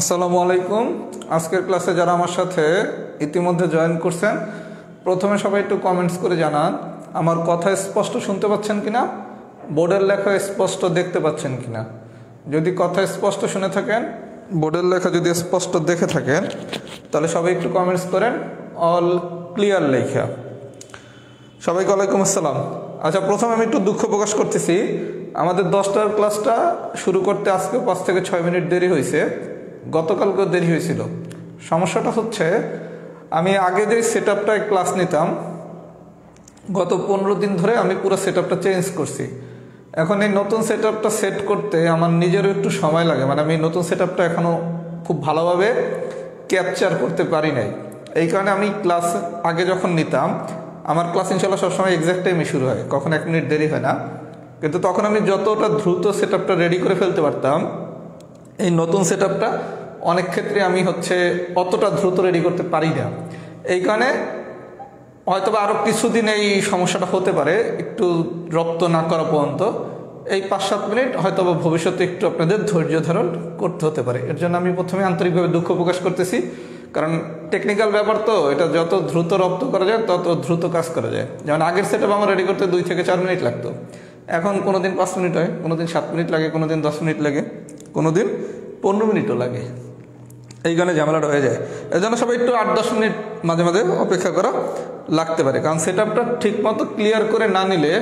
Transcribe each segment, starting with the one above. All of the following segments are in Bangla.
আসসালামু আলাইকুম। আজকের ক্লাসে যারা আমার সাথে ইতিমধ্যে জয়েন করছেন, প্রথমে সবাই একটু কমেন্টস করে জানান আমার কথা স্পষ্ট শুনতে পাচ্ছেন কিনা, বোর্ডের লেখা স্পষ্ট দেখতে পাচ্ছেন কিনা। যদি কথা স্পষ্ট শুনে থাকেন, বোর্ডের লেখা যদি স্পষ্ট দেখে থাকেন, তাহলে সবাই একটু কমেন্টস করেন অল ক্লিয়ার লেখা। সবাইকে ওয়ালাইকুম আসসালাম। আচ্ছা, প্রথমে আমি একটু দুঃখ প্রকাশ করতেছি, আমাদের 10টার ক্লাসটা শুরু করতে আজকে 5 থেকে 6 মিনিট দেরি হয়েছে। গতকালকে দেরি হয়েছিল। সমস্যাটা হচ্ছে, আমি আগে যে সেট আপটায় ক্লাস নিতাম, গত 15 দিন ধরে আমি পুরো সেট আপটা চেঞ্জ করছি। এখন এই নতুন সেট আপটা সেট করতে আমার নিজেরও একটু সময় লাগে, মানে আমি নতুন সেট আপটা এখনও খুব ভালোভাবে ক্যাপচার করতে পারি নাই। এই কারণে আমি ক্লাস আগে যখন নিতাম, আমার ক্লাস ইনশাল্লাহ সবসময় এক্সাক্ট টাইমে শুরু হয়, কখন 1 মিনিট দেরি হয় না। কিন্তু তখন আমি যতটা দ্রুত সেট আপটা রেডি করে ফেলতে পারতাম, এই নতুন সেট আপটা অনেক ক্ষেত্রে আমি অতটা দ্রুত রেডি করতে পারি না। এই কারণে হয়তোবা আরও কিছুদিন এই সমস্যাটা হতে পারে, একটু রপ্ত না করা পর্যন্ত। এই 5-7 মিনিট হয়তোবা ভবিষ্যতে একটু আপনাদের ধৈর্য ধারণ করতে হতে পারে। এর জন্য আমি প্রথমে আন্তরিকভাবে দুঃখ প্রকাশ করতেছি, কারণ টেকনিক্যাল ব্যাপার তো, এটা যত দ্রুত রপ্ত করা যায় তত দ্রুত কাজ করা যায়। যেমন আগের সেট আপ আমার রেডি করতে 2 থেকে 4 মিনিট লাগতো, এখন কোনো দিন 5 মিনিট হয়, কোনো দিন 7 মিনিট লাগে, কোনো দিন 10 মিনিট লাগে, কোনো দিন 15 মিনিটও লাগে। এই কারণে ঝামেলাটা হয়ে যায়। এর জন্য সবাই একটু 8-10 মিনিট মাঝে মাঝে অপেক্ষা করা লাগতে পারে, কারণ সেট আপটা ঠিক মতো ক্লিয়ার করে না নিলে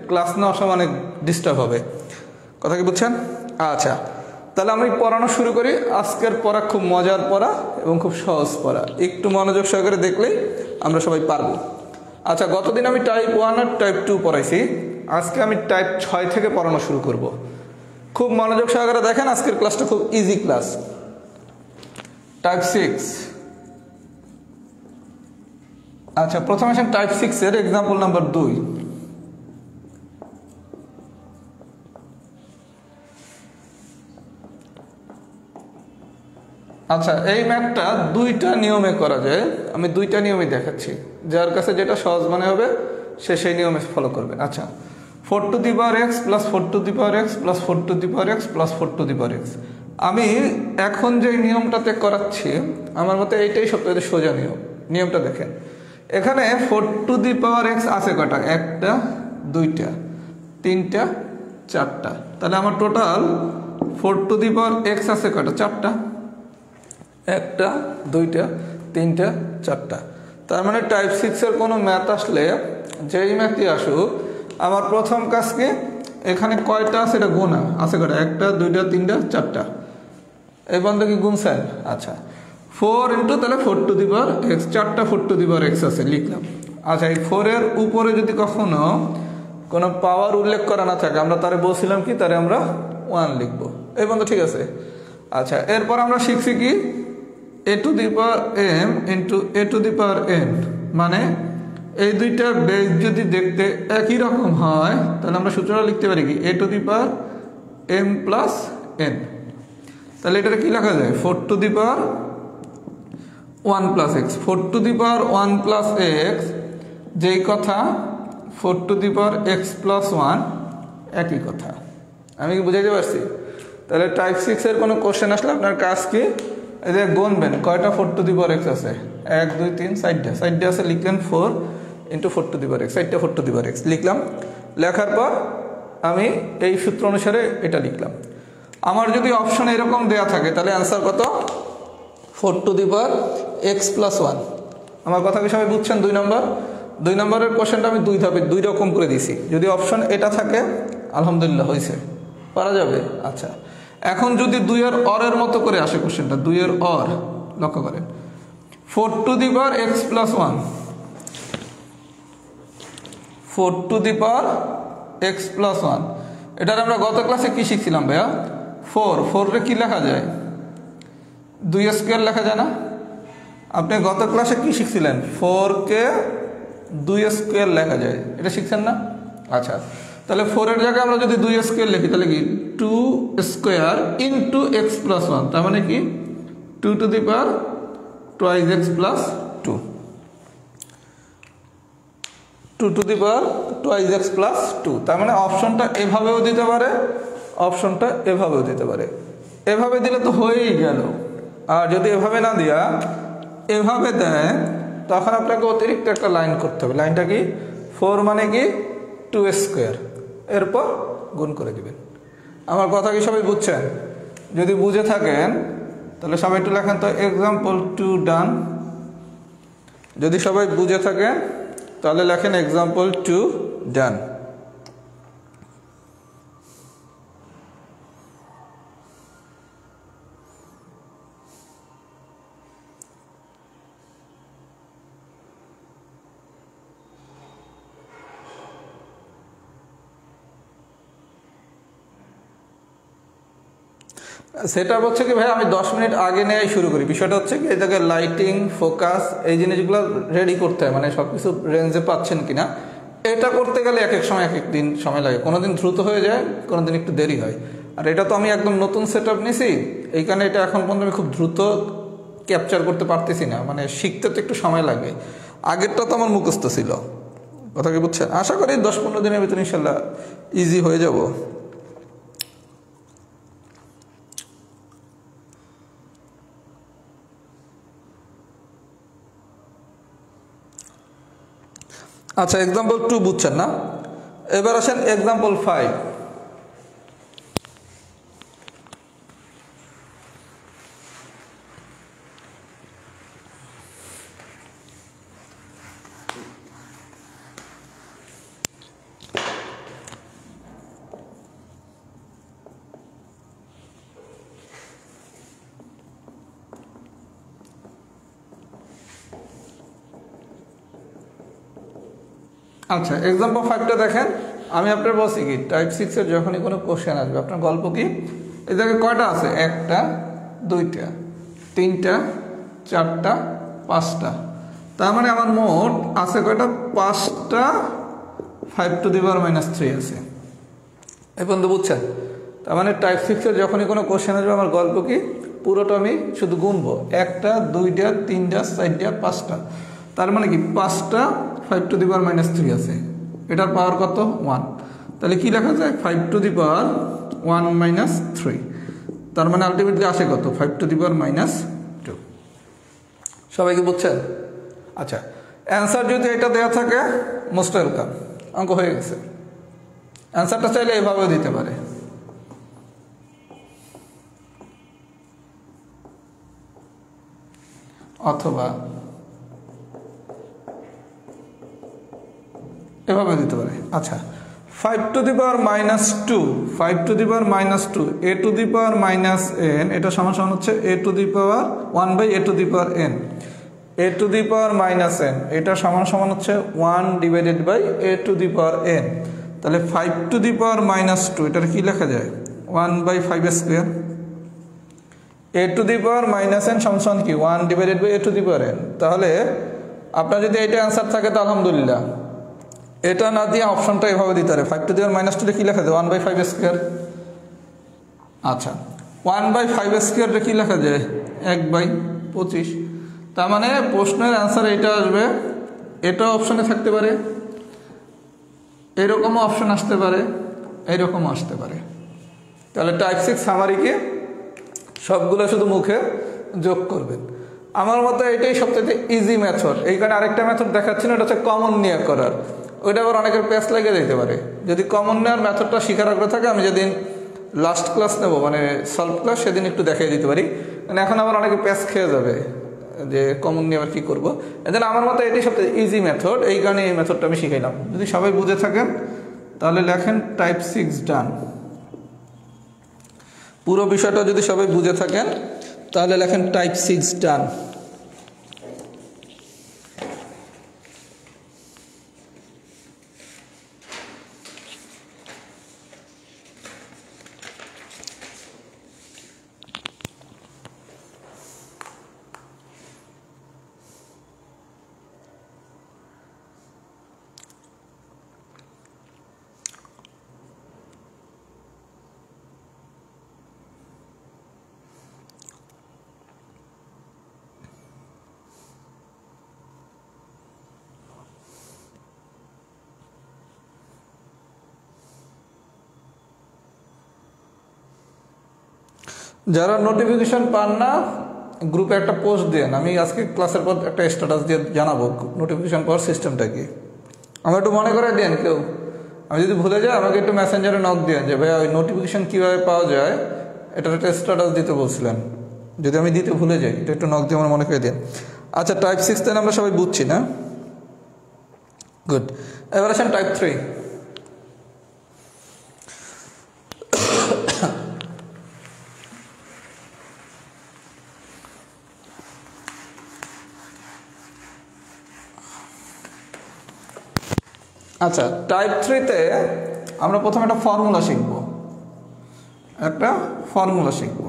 ক্লাস নেওয়ার সময় অনেক ডিস্টার্ব হবে। কথা কি বুঝছেন? আচ্ছা, তাহলে আমি পড়ানো শুরু করি। আজকের পড়া খুব মজার পড়া এবং খুব সহজ পড়া, একটু মনোযোগ সহকারে দেখলেই আমরা সবাই পারবো। আচ্ছা, গতদিন আমি টাইপ 1 আর টাইপ 2 পড়াইছি, আজকে আমি টাইপ 6 থেকে পড়ানো শুরু করব। খুব মনোযোগ সহকারে দেখেন, আজকের ক্লাসটা খুব ইজি ক্লাস। টাইপ 6। আচ্ছা, প্রথমে আসেন টাইপ 6 এর এক্সাম্পল নাম্বার 2। আচ্ছা, এই ম্যাথটা 2টা নিয়মে করা যায়। আমি 2টা নিয়মই দেখাচ্ছি, যার কাছে যেটা সহজ মনে হবে সে সেই নিয়মে ফলো করবে। আচ্ছা, 4 to the power x plus 4 to the power x plus 4 to the power x plus 4 to the power x. আমি এখন যে নিয়মটাতে করাচ্ছি, আমার মতে এইটাই সবথেকে সোজা নিয়ম। নিয়মটা দেখেন, এখানে 4 টু দি পাওয়ার এক্স আছে কটা? 1টা, 2টা, 3টা, 4টা। তাহলে আমার total 4 to the power x আছে কটা? 4টা। 1টা, 2টা, 3টা, 4টা। তার মানে টাইপ 6 এর কোনো ম্যাথ আসলে, যেই ম্যাথই আসুক, আমার প্রথম কাজ কি, এখানে কয়টা আছে এটা গোনা আছে কটা? 1টা, 2টা, 3টা, 4টা। এই বন্ধু কি গুনছেন? আচ্ছা, 4 ইন্টু তাহলে 4 টু দি পাওয়ার এক্স, 4টা 4 টু দি পাওয়ার এক্স আছে, লিখলাম। আচ্ছা, এই 4 এর উপরে যদি কখনো কোনো পাওয়ার উল্লেখ করা না থাকে, আমরা তারে বলছিলাম কি, তারে আমরা 1 লিখবো। এই বন্ধু ঠিক আছে? আচ্ছা, এরপর আমরা শিখছি কি, a to the power m into a to the power n, মানে এই দুইটার বেস যদি দেখতে একই রকম হয়, তাহলে আমরা সূত্রটা লিখতে পারি কি, a to the power m plus n. তাহলে এটা কি লেখা যায়? 4 to the power 1 plus x. 4 to the power 1 plus x যেই কথা, 4 to the power x plus 1 একই কথা। আমি কি বুঝাইতে পারছি? তাহলে টাইপ 6 এর কোনো কোশ্চেন আসলে আপনার কাজ কি, এই যে গুনবেন কয়টা 4 টু দি পাওয়ার এক্স আছে। 1, 2, 3, 4টা আছে, লিখলেন 4 into 4 to the power x, 4টা 4 টু দি পাওয়ার এক্স লিখলাম। লেখার পর আমি এই সূত্র অনুসারে এটা লিখলাম। আমার যদি অপশন এরকম দেয়া থাকে, তাহলে অ্যান্সার কত? 4 to the power x plus 1। আমার কথা কি সবাই বুঝছেন? 2 নম্বর। 2 নম্বরের কোশ্চেনটা আমি 2 ধাপে 2 রকম করে দিছি। যদি অপশন এটা থাকে, আলহামদুলিল্লাহ হয়েছে, পারা যাবে। আচ্ছা, এখন যদি 2 এর অরের মতো করে আসে কোশ্চেনটা, 2 এর অর, লক্ষ্য করেন, 4 to the power x plus 1, 4 to the power x plus 1। এটার আমরা গত ক্লাসে কি শিখছিলাম ভাইয়া? 4 রে কি লেখা যায়? 2 স্কোয়ার লেখা যায় না? আপনি গত ক্লাসে কি শিখছিলেন? 4 কে 2 স্কোয়ার লেখা যায়, এটা শিখছেন না? আচ্ছা, তাহলে 4 এর জায়গায় আমরা যদি 2 স্কোয়ার লিখি, তাহলে কি 2 স্কোয়ার ইন্টু এক্স প্লাস 1, তার মানে কি 2 two the power twice x plus 2, 2 two the power twice x plus 2। তার মানে অপশনটা এভাবেও দিতে পারে, অপশনটা এভাবেও দিতে পারে। এভাবে দিলে তো হয়েই গেল। আর যদি এভাবে না দিয়া এভাবে দেয় তখন আপনাকে অতিরিক্ত একটা লাইন করতে হবে। লাইনটা কি 4 মানে কি 2 স্কোয়ার, এরপর গুণ করে দিবেন। আমার কথা কি সবাই বুঝছেন? যদি বুঝে থাকেন তাহলে সবাই একটু লেখেন তো এক্সাম্পল 2 ডান। যদি সবাই বুঝে থাকেন তাহলে লেখেন এক্সাম্পল 2 ডান। সেটা হচ্ছে কি ভাই, আমি 10 মিনিট আগে নিয়ে শুরু করি। বিষয়টা হচ্ছে কি এটাকে লাইটিং, ফোকাস, এই জিনিসগুলো রেডি করতে হয়, মানে সব কিছু রেঞ্জে পাচ্ছেন কিনা এটা করতে গেলে এক এক সময় এক এক দিন সময় লাগে। কোনোদিন দ্রুত হয়ে যায়, কোনোদিন একটু দেরি হয়। আর এটা তো আমি একদম নতুন সেট আপ নিয়েছি, এইখানে এটা এখন পর্যন্ত আমি খুব দ্রুত ক্যাপচার করতে পারতেছি না, মানে শিখতে তো একটু সময় লাগে। আগেরটা তো আমার মুখস্থ ছিল, কথা কি বুঝছেন? আশা করি 10-15 দিনের ভিতরে ইনশাল্লাহ ইজি হয়ে যাব। আচ্ছা, এক্সাম্পল 2 বুঝছেন না? এবার আসেন এক্সাম্পল 5। আচ্ছা, এক্সাম্পল 5টা দেখেন। আমি আপনার বলছি কি টাইপ 6 এর যখনই কোনো কোশ্চেন আসবে, আপনার গল্প কি এই জায়গায় কয়টা আছে? 1টা, 2টা, 3টা, 4টা, 5টা। তার মানে আমার মোট আছে কয়টা? 5টা 5 টু দি পাওয়ার -3 আছে। এই পর্যন্ত বুঝছেন? তার মানে টাইপ 6 এর যখনই কোনো কোশ্চেন আসবে আমার গল্প কি পুরোটা আমি শুধু গুনবো, 1টা, 2টা, 3টা, 4টা, 5টা। তার মানে কি 5টা 5 টু দি পাওয়ার -3 আছে। এটার পাওয়ার কত? 1। তাহলে কি লেখা যায়? 5 টু দি পাওয়ার 1 - 3। তার মানে আলটিমেটলি আসে কত? 5 টু দি পাওয়ার -2। সবাই কি বুঝছেন? আচ্ছা, অ্যান্সার যদি এটা দেওয়া থাকে মোস্ট ওয়েলকাম, অঙ্ক হয়ে গেছে। অ্যান্সারটা চাইলে এভাবেও দিতে পারে। অথবা এভাবে দিতে পারে। আচ্ছা, 5 two the power -2, 5 two the power -2, a to the power -n, এটা সমান সমান হচ্ছে a to the power 1/a to the power n। a to the power -n এটা সমান সমান হচ্ছে 1/a to the power n। তাহলে 5 টু দি পাওয়ার -2 এটার কি লেখা যায়? 1/5 square. a to the power -n সমান কি 1/a to the power n। তাহলে আপনার যদি এটা অ্যান্সার থাকে তো আলহামদুলিল্লাহ। এটা না দিয়ে অপশনটা এভাবে দিতে পারে, 5 টু দি পাওয়ার -2 কি লেখা যায়? 1/5 স্কোয়ার। আচ্ছা, 1/5 স্কোয়ারটা কি লেখা যায়? 1/25। তার মানে প্রশ্নের অ্যান্সার এটা আসবে। এটা অপশনে থাকতে পারে, এরকমও অপশন আসতে পারে, এরকমও আসতে পারে। তাহলে টাইপ 6 সামারিকে সবগুলো শুধু মুখে যোগ করবেন। আমার মতে এটাই সবচেয়ে ইজি মেথড। এইখানে আরেকটা মেথড দেখাচ্ছি না, এটা হচ্ছে কমন নিয়ে করার। ওইটা আবার অনেকের প্যাচ লেগে যেতে পারে। যদি কমন নেওয়ার মেথডটা শিখার আগ্রহ থাকে, আমি যেদিন লাস্ট ক্লাস নেব মানে সলভ ক্লাস, সেদিন একটু দেখিয়ে দিতে পারি। মানে এখন আবার অনেকে প্যাচ খেয়ে যাবে যে কমন নিয়ে আবার কী করবো। এদের আমার মতে এটাই সবচেয়ে ইজি মেথড, এই কারণে এই মেথডটা আমি শিখাইলাম। যদি সবাই বুঝে থাকেন তাহলে লেখেন টাইপ 6 ডান। পুরো বিষয়টা যদি সবাই বুঝে থাকেন তাহলে লেখেন টাইপ 6 ডান। যারা নোটিফিকেশন পান না গ্রুপে একটা পোস্ট দেন, আমি আজকে ক্লাসের পর একটা স্ট্যাটাস দিয়ে জানাবো নোটিফিকেশন পাওয়ার সিস্টেমটা কি। আমার একটু মনে করে দেন কেউ, আমি যদি ভুলে যাই আমাকে একটু মেসেঞ্জারে নক দেন যে ভাইয়া ওই নোটিফিকেশন কীভাবে পাওয়া যায় এটার একটা স্ট্যাটাস দিতে বলছিলেন, যদি আমি দিতে ভুলে যাই এটা একটু নক দিয়ে আমার মনে করে দিন। আচ্ছা, টাইপ 6 দেন আমরা সবাই বুঝছি না? গুড। এবার আসেন টাইপ 3। আচ্ছা, টাইপ 3-তে আমরা প্রথমে একটা ফর্মুলা শিখব।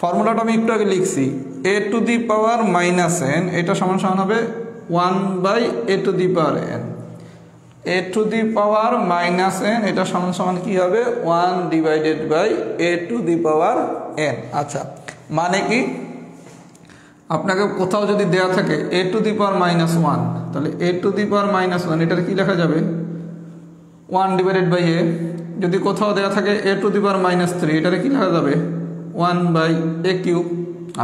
ফর্মুলাটা আমি একটু আগে লিখছি, a to the power minus n এটা সমান সমান হবে 1/a to the power n। a to the power minus n এটা সমান সমান কি হবে 1/a to the power n। আচ্ছা, মানে কি আপনাকে কোথাও যদি দেয়া থাকে a to the power minus 1, তাহলে a to the power minus 1 এটার কি লেখা যাবে 1/a। যদি কোথাও দেয়া থাকে a to the power minus 3 এটার কি লেখা যাবে 1/a কিউব।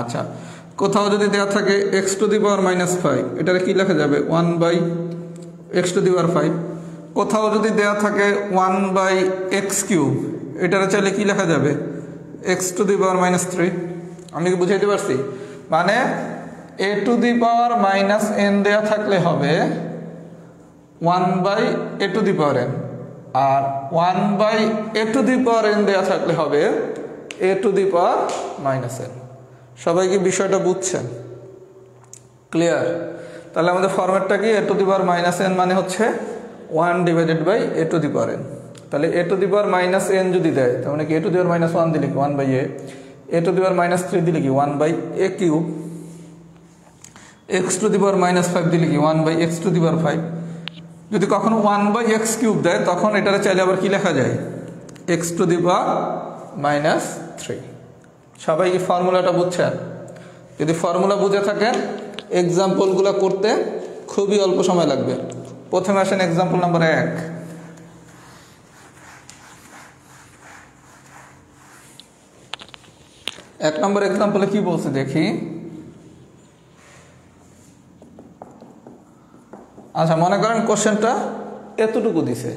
আচ্ছা, কোথাও যদি দেয়া থাকে x to the power minus 5 এটার কি লেখা যাবে 1/x টু দি পাওয়ার 5। কোথাও যদি দেয়া থাকে 1/x কিউব এটার চাইলে কি লেখা যাবে x to the power minus 3। আমি কি বুঝাইতে পারছি? মানে a to the power minus n দেয়া থাকলে হবে 1/a to the power n, আর 1/a to the power n দেয়া থাকলে হবে a to the power minus n। সবাই কি বিষয়টা বুঝছেন? ক্লিয়ার? তাহলে আমাদের ফরম্যাটটা কি a to the power minus n মানে হচ্ছে 1/a to the power n। তাহলে a to the power minus n যদি দেয় তার মানে কি a to the power minus 1 দিলে কি 1/a, a to the power minus 3 দিলে কি 1/a cube, x to the power minus 5 দিলে কি 1/x টু দি পাওয়ার 5। যদি কখনো 1/x কিউব দেয় তখন এটারে চাইলে আবার কি লেখা যায় x to the power minus 3। সবাই কি ফর্মুলাটা বুঝছেন? যদি ফর্মুলা বুঝে থাকেন এক্সাম্পলগুলো করতে খুবই অল্প সময় লাগবে। প্রথমে আসেন এক্সাম্পল নাম্বার 1। এক নম্বর এক্সাম্পলে কি বলছে দেখি। আচ্ছা, মনে করেন কোশ্চেনটা এতটুকু দিছে।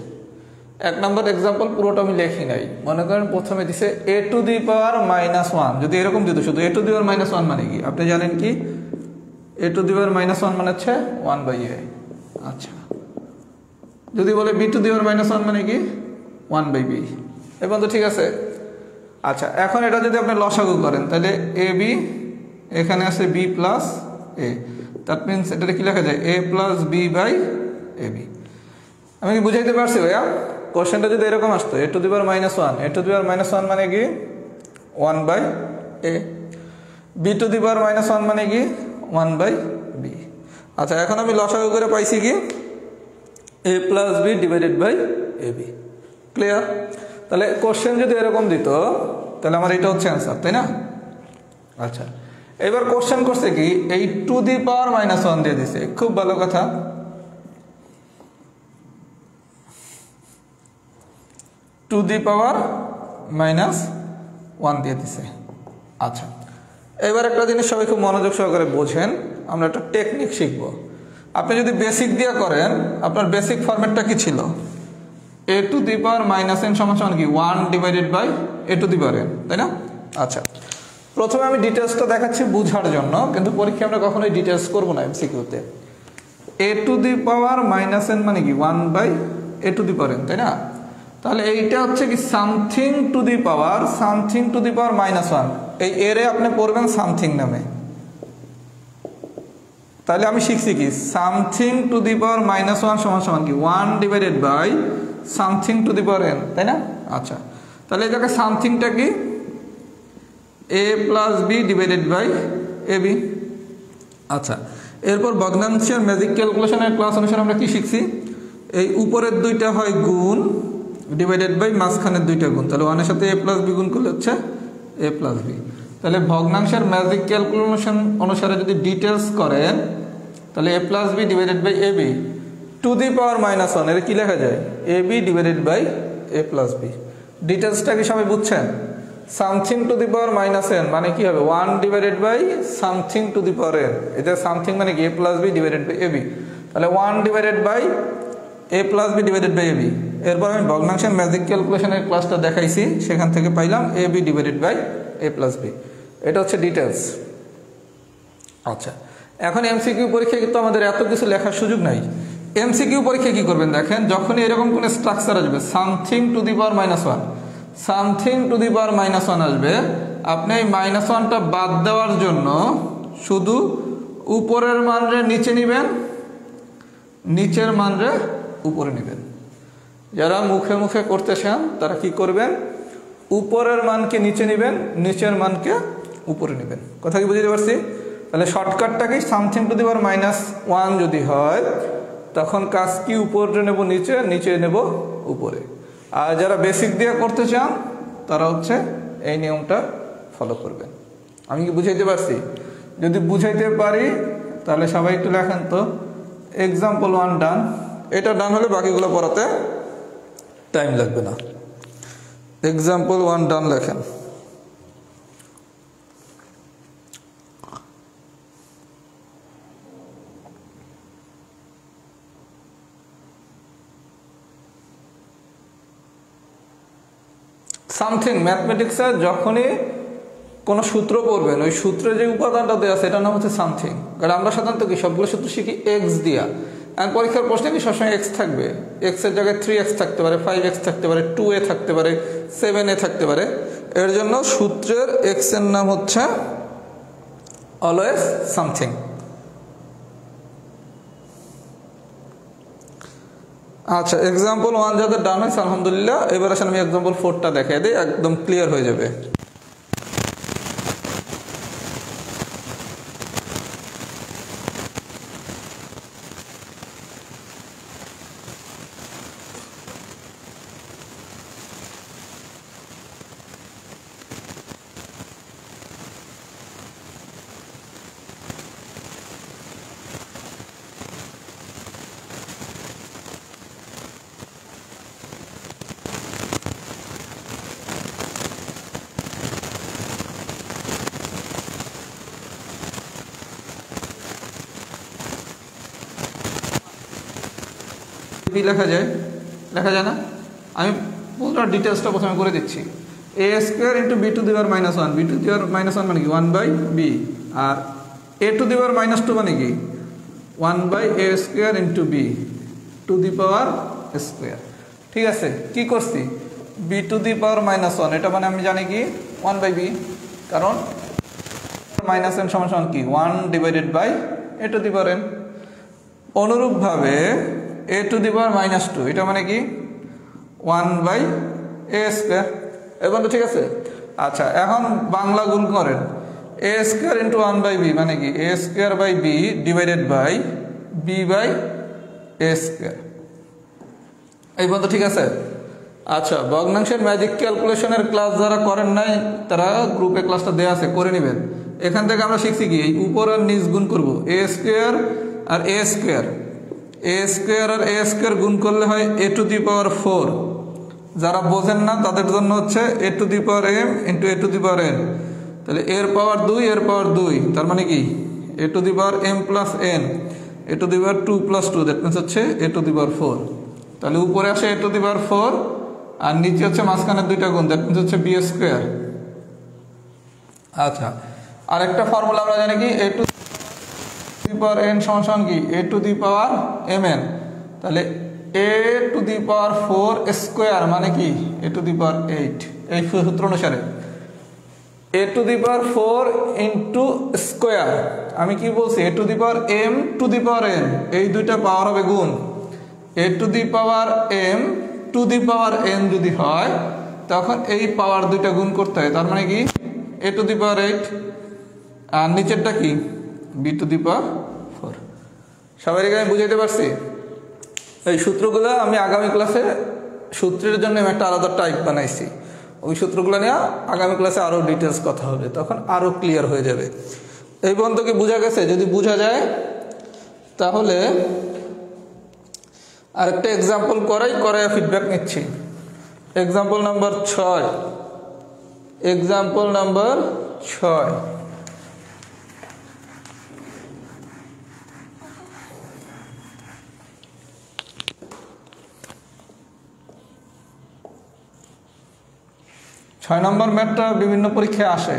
এক নম্বর এক্সাম্পল পুরোটা আমি লেখি নাই। মনে করেন প্রথমে দিছে a to the power minus 1। যদি এরকম দিত শুধু a to the power minus 1 মানে কি আপনি জানেন কি a to the power minus 1 মানে হচ্ছে 1/a। আচ্ছা, যদি বলে b two the power minus 1 মানে কি 1/b। এবং তো ঠিক আছে। আচ্ছা, এখন এটা যদি আপনি লসাগু করেন তাহলে ab এখানে আছে b plus a, that means এটা কি লেখা যায় a plus b by ab। আমি কি বুঝাইতে পারছি ভাইয়া? কোশ্চেনটা যদি এরকম আসতো a to the power minus 1, a to the power minus 1 মানে কি 1/a, b two the power minus 1 মানে কি 1/b। আচ্ছা, এখন আমি লসাগু করে পাইছি কি a plus b divided by ab। Clear? তাহলে কোশ্চেন যদি এরকম দিত তাহলে আমার এটা হচ্ছে অ্যান্সার, তাই না? আচ্ছা, এবার কোশ্চেন করছে কি এই টু দি পাওয়ার মাইনাস 1 দিয়ে দিছে। খুব ভালো কথা। টু দি পাওয়ার মাইনাস 1 দিয়ে দিছে। আচ্ছা, এবার একটা জিনিস সবাই খুব মনোযোগ সহকারে বোঝেন, আমরা একটা টেকনিক শিখব। আপনি যদি বেসিক দিয়ে করেন আপনার বেসিক ফরম্যাটটা কি ছিল a to the power minus n সমান সমান কি 1/a to the power n, তাই না? আচ্ছা, প্রথমে আমি ডিটেলসটা দেখাচ্ছি বুঝার জন্য, কিন্তু পরীক্ষায় আমরা কখনোই ডিটেলস করব না এমসিকিউতে। a to the power minus n মানে কি 1/a to the power n, তাই না? তাহলে এইটা হচ্ছে কি something to the power minus 1। এই এর আপনি পড়বেন সামথিং নামে। তাহলে আমি শিখছি কি something to the power minus 1 সমান সমান কি 1/, something to the power n, তাই না? আচ্ছা, তাহলে এই জায়গায় সামথিংটা কি a plus b divided by ab। আচ্ছা, এরপর ভগ্নাংশের ম্যাজিক ক্যালকুলেশনের ক্লাস অনুসারে আমরা কি শিখছি এই উপরের দুইটা হয় গুণ ডিভাইডেড বাই মাঝখানের দুইটা গুণ। তাহলে 1 এর সাথে a প্লাস b গুণ করলে হচ্ছে a প্লাস b। তাহলে ভগ্নাংশের ম্যাজিক ক্যালকুলেশন অনুসারে যদি ডিটেলস করেন তাহলে a plus b divided by ab to the power minus 1 এর কি লেখা যায় ab divided by a plus b। ডিটেলসটা কি সবাই বুঝছেন? Something to the power minus n মানে কি হবে 1 divided by something to the power n. এটা সামথিং মানে কি a plus b divided by a b, তাহলে 1 divided by a plus b divided by a b. এরপর আমি ভগ্নাংশের ম্যাজিক ক্যালকুলেশনের ক্লাসটা দেখাইছি, সেখান থেকে পাইলাম a b divided by a plus b. এটা হচ্ছে ডিটেলস। আচ্ছা, এখন এমসিকিউ পরীক্ষায় কিন্তু আমাদের এত কিছু লেখার সুযোগ নাই। এমসিকিউ পরীক্ষায় কি করবেন দেখেন, যখনই এরকম কোনো স্ট্রাকচার আসবে something to the power minus one, something to the power minus one আসবে, আপনি এই মাইনাস ওয়ানটা বাদ দেওয়ার জন্য শুধু উপরের মানরে নিচে নিবেন, নিচের মানরে উপরে নেবেন। যারা মুখে মুখে করতে চান তারা কি করবেন, উপরের মানকে নিচে নেবেন, নিচের মানকে উপরে নেবেন। কথা কি বুঝতে পারছি? তাহলে শর্টকাটটা কি, something to the power minus one যদি হয় তখন কাজ কি, উপরে নেব নিচে, নিচে নেব উপরে। আর যারা বেসিক দিয়ে করতে চান তারা হচ্ছে এই নিয়মটা ফলো করবেন। আমি কি বুঝাইতে পারছি? যদি বুঝাইতে পারি তাহলে সবাই একটু লেখেন তো, এক্সাম্পল 1 ডান। এটা ডান হলে বাকিগুলো পড়াতে টাইম লাগবে না। এক্সাম্পল 1 ডান লেখেন। সামথিং ম্যাথমেটিক্সে যখনই কোনো সূত্র পড়বেন, ওই সূত্রে যে উপাদানটা দেওয়া আছে এটার নাম হচ্ছে সামথিং। কারণ আমরা সাধারণত কি সবগুলো সূত্র শিখি এক্স দিয়া, আর পরীক্ষার প্রশ্নে কি সবসময় এক্স থাকবে, এক্সের জায়গায় 3x থাকতে পারে, 5x থাকতে পারে, 2a থাকতে পারে, 7a থাকতে পারে। এর জন্য সূত্রের এক্স এর নাম হচ্ছে অলওয়েজ সামথিং। আচ্ছা, এক্সাম্পল 1 যাদের ডান হয়েছে আলহামদুলিল্লাহ। এবার আসলে আমি এক্সাম্পল 4টা দেখাই দিই, একদম ক্লিয়ার হয়ে যাবে। লেখা যায়, লেখা যায় না? আমি পুরো ডিটেলসটা প্রথমে করে দিচ্ছি। A square into b to the power minus one, b to the power minus one মানে কি 1 বাই বি, আর a to the power minus two মানে কি 1 by a square into b to the power square. ঠিক আছে, কি করছি, b to the power minus one, এটা মানে আমি জানি কি 1 বাই বি, কারণ মাইনাস এন সমান সমান কি 1 divided by A to the power n. অনুরূপভাবে a to the power minus two, এটা মানে কি 1 বাই এ স্কোয়ার। এবার তো ঠিক আছে। আচ্ছা, এখন বাংলা গুণ করেন, a square into 1 by b মানে কি a square by b divided by b by a square. এই পর্যন্ত ঠিক আছে। আচ্ছা, ভগ্নাংশের ম্যাজিক ক্যালকুলেশনের ক্লাস যারা করেন নাই তারা গ্রুপে ক্লাসটা দেওয়া আছে, করে নেবেন। এখান থেকে আমরা শিখছি কি, এই উপর আর নিচ গুণ করব, এ স্কোয়ার আর এ স্কোয়ার, এ স্কোয়ার আর এ স্কোয়ার গুণ করলে হয় এ টু দি পাওয়ার 4। যারা বোঝেন না তাদের জন্য হচ্ছে a to the power m into a to the power n. তাহলে এর পাওয়ার 2, এর পাওয়ার 2, তার মানে কি a to the power m plus n, a to the power 2 plus 2, that means হচ্ছে এ টু দি পাওয়ার 4। তাহলে উপরে আসে এ টু দি পাওয়ার 4 আর নিচে হচ্ছে মাঝখানের দুইটা গুণ, দ্যাট মিনস হচ্ছে বি স্কোয়ার। আচ্ছা, আরেকটা ফর্মুলা আমরা জানি কি, a to the power N সমান সমান কি a to the power m n. তাহলে a to the power 4 square মানে কি এ টু দি পাওয়ার 8। এই সূত্র অনুসারে a to the power 4 into square, আমি কি বলছি a to the power m to the power n, এই দুইটা পাওয়ার হবে গুণ। A to the power m to the power n যদি হয় তখন এই পাওয়ার দুইটা গুণ করতে হয়, তার মানে কি এ টু দি পাওয়ার 8 আর নিচেরটা কি বি টু দি পাওয়ার 4। সবাইকে আমি বুঝাইতে পারছি? এই সূত্রগুলো আমি আগামী ক্লাসে সূত্রের জন্য আমি একটা আলাদা টাইপ বানাইছি, ওই সূত্রগুলো নিয়ে আগামী ক্লাসে আরও ডিটেলস কথা হবে, তখন আরও ক্লিয়ার হয়ে যাবে। এই পর্যন্ত কি বোঝা গেছে? যদি বোঝা যায় তাহলে আরেকটা এক্সাম্পল করাই ফিডব্যাক নিচ্ছি। Example number 6, example number 6। ছয় নম্বর ম্যাথটা বিভিন্ন পরীক্ষায় আসে।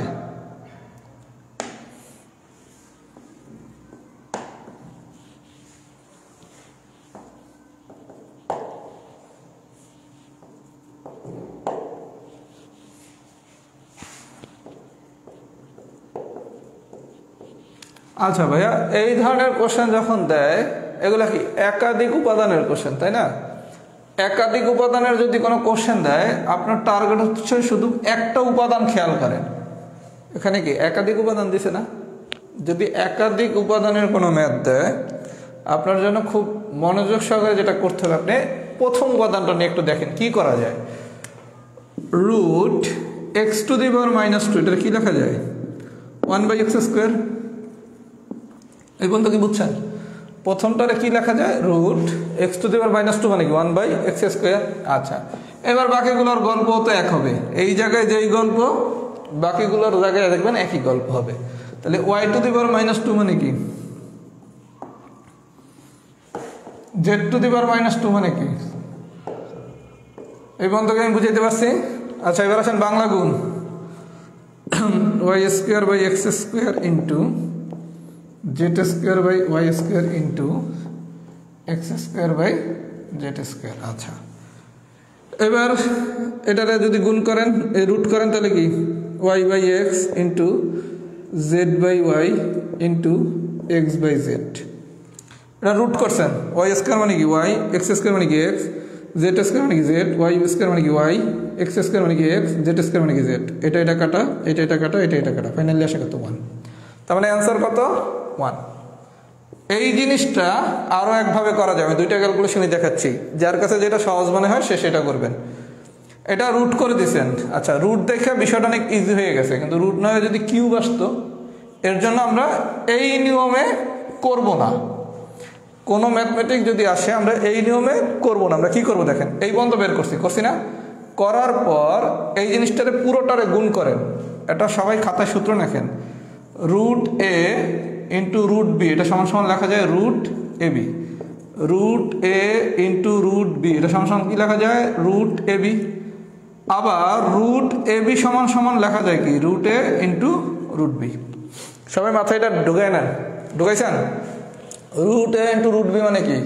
আচ্ছা ভাইয়া, এই ধরনের কোশ্চেন যখন দেয় এগুলা কি একাধিক উপাদানের কোশ্চেন, তাই না? একাধিক উপাদানের যদি কোনো কোশ্চেন দেয়, আপনার টার্গেট হচ্ছে শুধু একটা উপাদান খেয়াল করেন। এখানে কি একাধিক উপাদান দিছে না? যদি একাধিক উপাদানের কোনো ম্যাথ দেয়, আপনার জন্য খুব মনোযোগ সহকারে যেটা করতে হবে, আপনি প্রথম উপাদানটা নিয়ে একটু দেখেন কি করা যায়। Root x two the power -2, এটা কি লেখা যায়? 1/x²। এই পর্যন্ত কি বুঝছেন? প্রথমটারে কি লেখা যায়? Root x two the power -2 মানে কি 1/x²। আচ্ছা, এবার বাকিগুলোর গল্প তো এক হবে। এই জায়গায় যেই গল্প, বাকিগুলোর জায়গায় দেখবেন একই গল্প হবে। তাহলে y টু দি পাওয়ার -2 মানে কি? z টু দি পাওয়ার -2 মানে কি? এই পর্যন্ত আমি বুঝাইতে পারছি? আচ্ছা, এবার আসেন বাংলা গুণ। y² into z² into x² আচ্ছা, এবার এটারে যদি গুণ করেন, এই রুট করেন, তাহলে কি y/x into z/y into x/z। এটা রুট করছেন। y² মানে কি y, x² মানে কি x, z² মানে কি z, y² মানে কি y, x² মানে কি x, z² মানে কি z। এটা কাটা, এটা কাটা, এটা কাটা, ফাইনালি আসে কত? 1। তার মানে অ্যান্সার কত? 1। এই জিনিসটা আরও একভাবে করা যাবে, দুইটা ক্যালকুলেশনই দেখাচ্ছি। যার কাছে যেটা সহজ মনে হয় সে সেটা করবেন। এটা রুট করে দিচ্ছেন। আচ্ছা, রুট দেখে বিষয়টা অনেক ইজি হয়ে গেছে, কিন্তু রুট নয় যদি কিউব আসতো, এর জন্য আমরা এই নিয়মে করব না। কোনো ম্যাথমেটিক যদি আসে আমরা এই নিয়মে করব না। আমরা কি করব দেখেন, এই বন্ধ বের করছি না? করার পর এই জিনিসটারে পুরোটারে গুণ করেন। এটা সবাই খাতায় সূত্র লেখেন, root a into root B, এটা সমান সমান লেখা যায় root A B. Root a into root B, এটা সমান সমান কি লেখা যায়? Root A B. আবার রুট এ বি সমান সমান লেখা যায় কি? Root a into root B. সবাই মাথায় এটা ঢুকায় নেন, ঢুকাইছেন? Root a into root B মানে কি?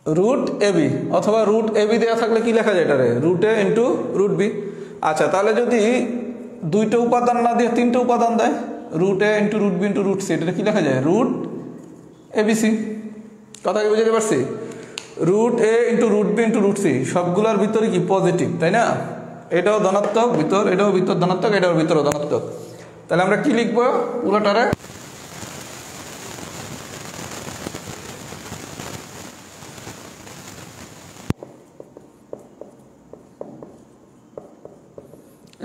রুট এ বি, অথবা রুট এ বি দেওয়া থাকলে কি লেখা যায় এটারে? Root a into root b. আচ্ছা, তাহলে যদি দুইটা উপাদান না দিয়ে তিনটা উপাদান দেয়, root a into root b into root c, এটা কি লেখা যায়? Root ABC. কথা কি বুঝতে পারছি? Root a into root b into root c সবগুলোর ভিতরে কি পজিটিভ, তাই না? এটাও ধনাত্মক ভিতর, এটাও ভিতর ধনাত্মক, এটাও ভিতরও ধনাত্মক। তাহলে আমরা কি লিখবো পুরোটারে?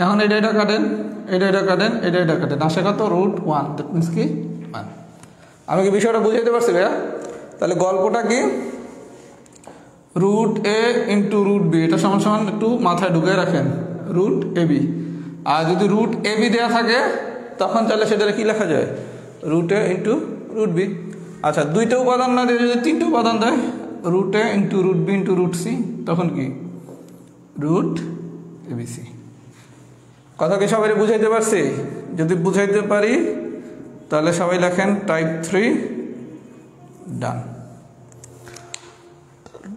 এখন এটা কাটেন, এটা কাটেন, এটা কাটেন, আসে কত? রুট 1। দ্যাট মিনস কি 1। আমি কি বিষয়টা বুঝাইতে পারছি ভাইয়া? তাহলে গল্পটা কি? Root a into root B, এটা সমান সমান একটু মাথায় ঢুকে রাখেন, রুট এ বি। আর যদি রুট এ বি দেওয়া থাকে তখন চাইলে সেটা কি লেখা যায়? Root a into root b. আচ্ছা, দুইটা উপাদান না দিয়ে যদি তিনটা উপাদান দেয়, root a into root b into root c, তখন কি? Root ABC. কথা কি সবাই বুঝাইতে পারছি? যদি বুঝাইতে পারি তাহলে সবাই লেখেন টাইপ 3 ডান।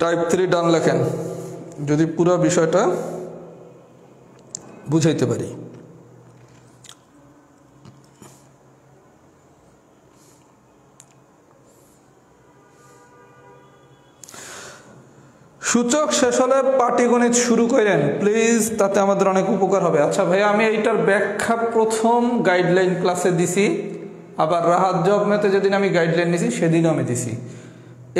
টাইপ 3 ডান লেখেন যদি পুরো বিষয়টা বুঝাইতে পারি। সূচক শেষ হলে পাটিগণিত শুরু করেন প্লিজ, তাতে আমাদের অনেক উপকার হবে। আচ্ছা ভাইয়া, আমি এইটার ব্যাখ্যা প্রথম গাইডলাইন ক্লাসে দিছি, আবার রাহাত জব ম্যাথে যেদিন আমি গাইডলাইন নিছি সেদিনও আমি দিছি।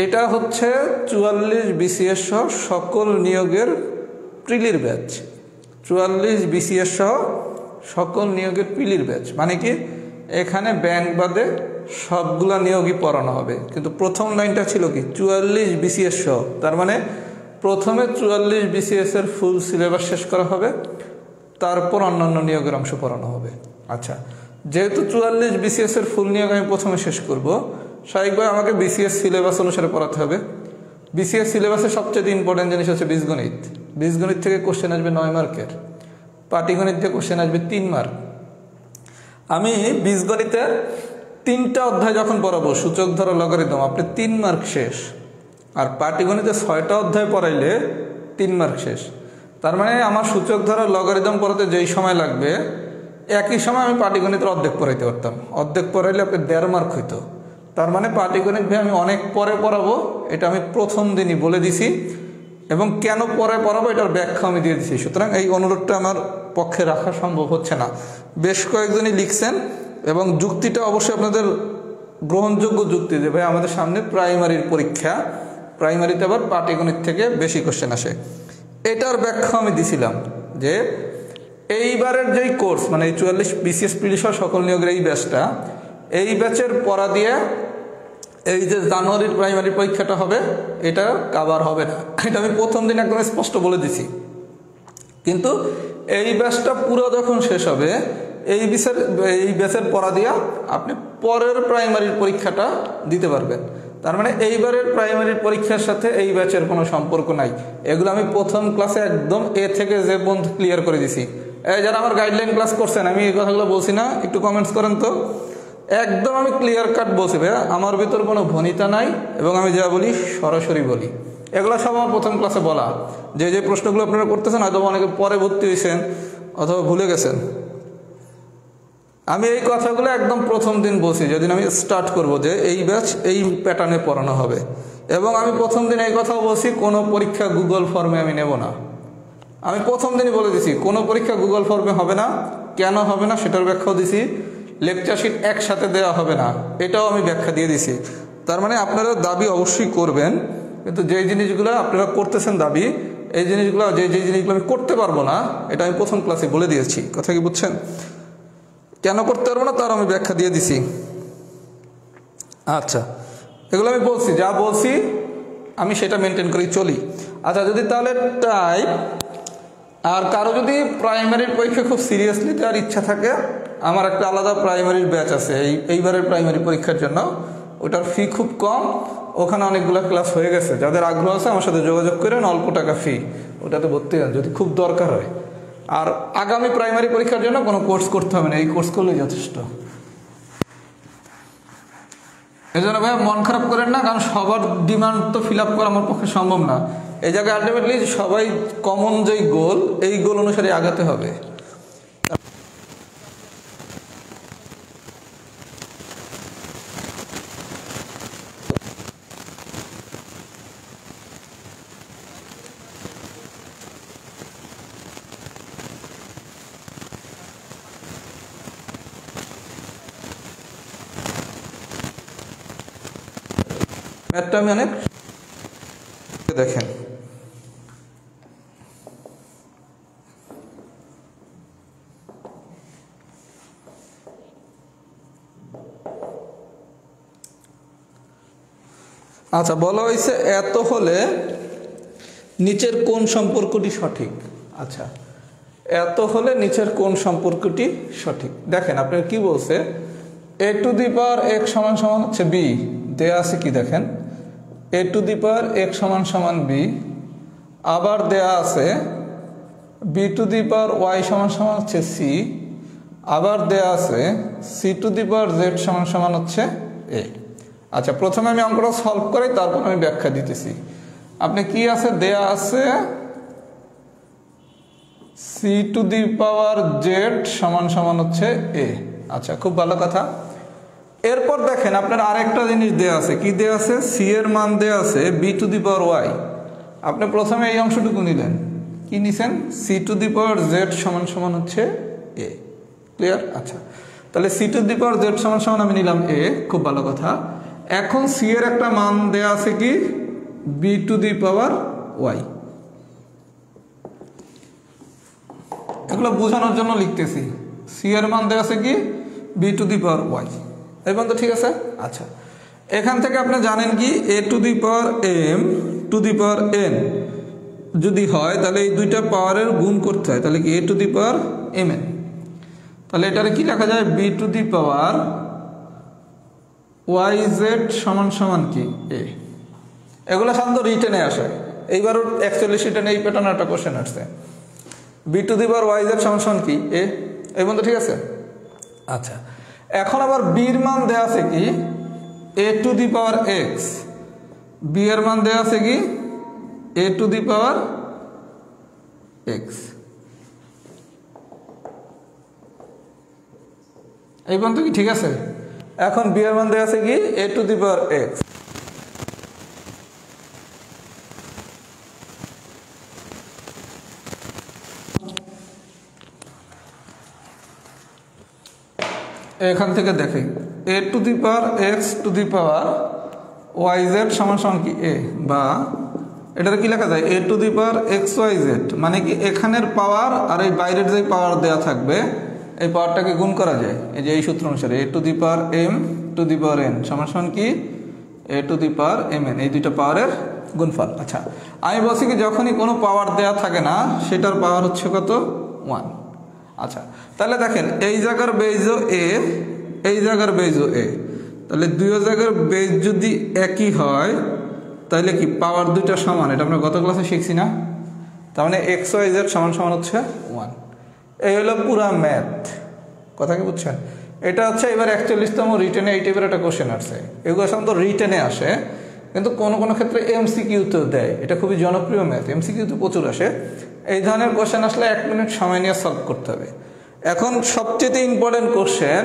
এটা হচ্ছে 44 বিসিএস সহ সকল নিয়োগের প্রিলির ব্যাচ। 44 বিসিএস সহ সকল নিয়োগের প্রিলির ব্যাচ মানে কি? এখানে ব্যাংক বাদে সবগুলা নিয়োগই পড়ানো হবে, কিন্তু প্রথম লাইনটা ছিল কি? 44 বিসিএস সহ। তার মানে প্রথমে 44 বিসিএস এর ফুল সিলেবাস শেষ করা হবে, তারপর অন্যান্য নিয়োগের অংশ পড়ানো হবে। আচ্ছা, যেহেতু 44 BCS এর ফুল নিয়োগ আমি প্রথমে শেষ করব, স্বাভাবিকভাবে আমাকে BCS সিলেবাস অনুসারে পড়াতে হবে। BCS সিলেবাসে সবচেয়ে ইম্পর্টেন্ট জিনিস হচ্ছে বীজগণিত। বীজগণিত থেকে কোশ্চেন আসবে 9 মার্কের, পাটিগণিত থেকে কোশ্চেন আসবে 3 মার্ক। আমি বীজগণিতের 3টা অধ্যায় যখন পড়াবো, সূচক ধরা, লগারিদম, আপনি 3 মার্ক শেষ। আর পাটিগণিতে 6টা অধ্যায় পড়াইলে 3 মার্ক শেষ। তার মানে আমার সূচক ধরা, লগারিদম পড়াতে যেই সময় লাগবে, একই সময় আমি পাটিগণিতের অর্ধেক পড়াইতে পারতাম। অর্ধেক পড়াইলে আপনি 1.5 মার্ক হইতো। তার মানে পাটিগণিত আমি অনেক পরে পড়াবো, এটা আমি প্রথম দিনই বলে দিছি, এবং কেন পরে পড়াবো এটার ব্যাখ্যা আমি দিয়ে দিছি। সুতরাং এই অনুরোধটা আমার পক্ষে রাখা সম্ভব হচ্ছে না। বেশ কয়েকজনই লিখছেন, এবং যুক্তিটা অবশ্যই আপনাদের গ্রহণযোগ্য যুক্তি, যে ভাই আমাদের সামনে প্রাইমারির পরীক্ষা, প্রাইমারিতে আবার পাটিগণিত থেকে বেশি কোশ্চেন আসে। এটার ব্যাখ্যা আমি দিছিলাম যে এইবারের যেই কোর্স, মানে এই 44 BCS পুলিশ সকল নিয়োগের এই ব্যাচটা, এই ব্যাচের পড়া দিয়ে এই যে জানুয়ারির প্রাইমারি পরীক্ষাটা হবে, এটা কাভার হবে না। এটা আমি প্রথম দিন একদম স্পষ্ট বলে দিছি। কিন্তু এই ব্যাচটা পুরো যখন শেষ হবে, এই ব্যাচের পড়া দিয়া আপনি পরের প্রাইমারির পরীক্ষাটা দিতে পারবেন। তার মানে এইবারের প্রাইমারির পরীক্ষার সাথে এই ব্যাচের কোনো সম্পর্ক নাই। এগুলো আমি প্রথম ক্লাসে একদম এ থেকে যে পর্যন্ত ক্লিয়ার করে দিছি। এই যারা আমার গাইডলাইন ক্লাস করছেন, আমি এই কথাগুলো বলছি না, একটু কমেন্টস করেন তো। একদম আমি ক্লিয়ার কাট বলছি ভাইয়া, আমার ভিতর কোনো ভনিতা নাই, এবং আমি যা বলি সরাসরি বলি। এগুলো সব আমার প্রথম ক্লাসে বলা। যে যে প্রশ্নগুলো আপনারা করতেছেন, হয়তো অনেকে পরে ভর্তি হয়েছেন অথবা ভুলে গেছেন। আমি এই কথাগুলো একদম প্রথম দিন বলছি, যেদিন আমি স্টার্ট করব যে এই ব্যাচ এই প্যাটার্নে পড়ানো হবে। এবং আমি প্রথম দিন এই কথাও বলছি, কোনো পরীক্ষা গুগল ফর্মে আমি নেব না। আমি প্রথম দিনই বলে দিছি কোনো পরীক্ষা গুগল ফর্মে হবে না। কেন হবে না সেটার ব্যাখ্যাও দিছি। লেকচার শিট একসাথে দেওয়া হবে না, এটাও আমি ব্যাখ্যা দিয়ে দিছি। তার মানে আপনারা দাবি অবশ্যই করবেন, কিন্তু যেই জিনিসগুলো আপনারা করতেছেন দাবি, এই জিনিসগুলো যে জিনিসগুলো আমি করতে পারবো না, এটা আমি প্রথম ক্লাসে বলে দিয়েছি। কথা কি বুঝছেন? কেন করতে পারবো না তার আমি ব্যাখ্যা দিয়ে দিছি। আচ্ছা, এগুলো আমি বলছি, যা বলছি আমি সেটা মেনটেন করেই চলি। আচ্ছা, যদি তাহলে তাই আর কারো যদি প্রাইমারির পরীক্ষা খুব সিরিয়াসলি তার ইচ্ছা থাকে, আমার একটা আলাদা প্রাইমারির ব্যাচ আছে এইবারের প্রাইমারি পরীক্ষার জন্য। ওটার ফি খুব কম, ওখানে অনেকগুলো ক্লাস হয়ে গেছে। যাদের আগ্রহ আছে আমার সাথে যোগাযোগ করেন, অল্প টাকা ফি, ওটাতে ভর্তি হন যদি খুব দরকার হয়। আর আগামী প্রাইমারি পরীক্ষার জন্য কোনো কোর্স করতে হবে না, এই কোর্স করলেই যথেষ্ট। এই জন্য ভাই মন খারাপ করেন না, কারণ সবার ডিমান্ড তো ফিল আপ করা আমার পক্ষে সম্ভব না। এই জায়গায় আলটিমেটলি সবাই কমন যেই গোল, এই গোল অনুসারে আগাতে হবে। ম্যাথটা আমি অনেক দেখেন, আচ্ছা বলা হয়েছে এত হলে নিচের কোন সম্পর্কটি সঠিক। আচ্ছা, এত হলে নিচের কোন সম্পর্কটি সঠিক। দেখেন আপনার কি বলছে, a to the power x সমান সমান হচ্ছে b, দেয়া আছে কি দেখেন, a to the power x সমান সমান b, আবার দেয়া আছে b two the power y সমান সমান হচ্ছে c, আবার দেয়া আছে c two the power z সমান সমান হচ্ছে a। আচ্ছা, প্রথমে আমি অঙ্কটা সলভ করি, তারপর আমি ব্যাখ্যা দিতেছি। আপনি কি আছে, দেয়া আছে c two the power z সমান সমান হচ্ছে a। আচ্ছা, খুব ভালো কথা। এরপর দেখেন আপনার আরেকটা জিনিস দেয়া আছে, কি দেয়া আছে, c এর মান দেয়া আছে b two the power y। আপনি প্রথমে এই অংশটুকু নিলেন, কি নিছেন, c two the power z সমান সমান হচ্ছে a। ক্লিয়ার? আচ্ছা, তাহলে c two the power z সমান সমান আমি নিলাম a, খুব ভালো কথা। এখন c এর একটা মান দেয়া আছে কি, b two the power y। এগুলো বোঝানোর জন্য লিখতেছি, c এর মান দেয়া আছে কি, b two the power y। এই পর্যন্ত ঠিক আছে? আচ্ছা, এখান থেকে আপনি জানেন কি a to the power m to the power n, যদি হয় তাহলে এই দুইটা পাওয়ারের গুণ করতে হয়, তাহলে কি a to the power mn, তাহলে এটারে কি লেখা যায় b two the power yz সমান সমান কি a। এগুলো সাধারণত রিটেনে আসে, এইবারও 41 রিটেনে এই প্যাটার্ন একটা কোশ্চেন আসছে, b two the power yz সমান সমান কি a, এই বন্ধু ঠিক আছে। আচ্ছা এখন আবার b এর মান দেয়া আছে কি a to the power x, b এর মান দেয়া আছে কি a to the power x, এই পর্যন্ত কি ঠিক আছে। এখন b এর মান দেয়া আছে কি a to the power x, এখান থেকে দেখি a to the power x to the power yz সমান সমান কি a, বা এটার কি লেখা যায় a to the power xyz, মানে কি এখানের পাওয়ার আর এই বাইরের যে পাওয়ার দেয়া থাকবে এই পাওয়ারটাকে গুণ করা যায়, এই যে এই সূত্র অনুসারে a to the power m to the power n সমান সমান কি a to the power mn, এই দুইটা পাওয়ারের গুণফল। আচ্ছা আমি বলছি কি যখনই কোনো পাওয়ার দেয়া থাকে না সেটার পাওয়ার হচ্ছে কত 1। আচ্ছা তাহলে দেখেন এই জায়গার বেজও a, এই জায়গার বেজও a, তাহলে দুই জায়গার বেজ যদি একই হয় তাহলে কি পাওয়ার দুইটা সমান, এটা আমরা গত ক্লাসে শিখছি না, তার মানে xyz সমান সমান হচ্ছে 1। এই হলো পুরা ম্যাথ, কথা কি বুঝছেন। এটা হচ্ছে এবার 41তম রিটেনে এই টাইপের একটা কোশ্চেন আসছে, এগুলো সাধারণত রিটেনে আসে কিন্তু কোনো কোনো ক্ষেত্রে এমসিকিউতেও দেয়, এটা খুবই জনপ্রিয় ম্যাথ, এমসিকিউতে প্রচুর আসে। এই ধরনের কোশ্চেন আসলে 1 মিনিট সময় নিয়ে সলভ করতে হবে। এখন সবচেয়ে ইম্পর্টেন্ট কোশ্চেন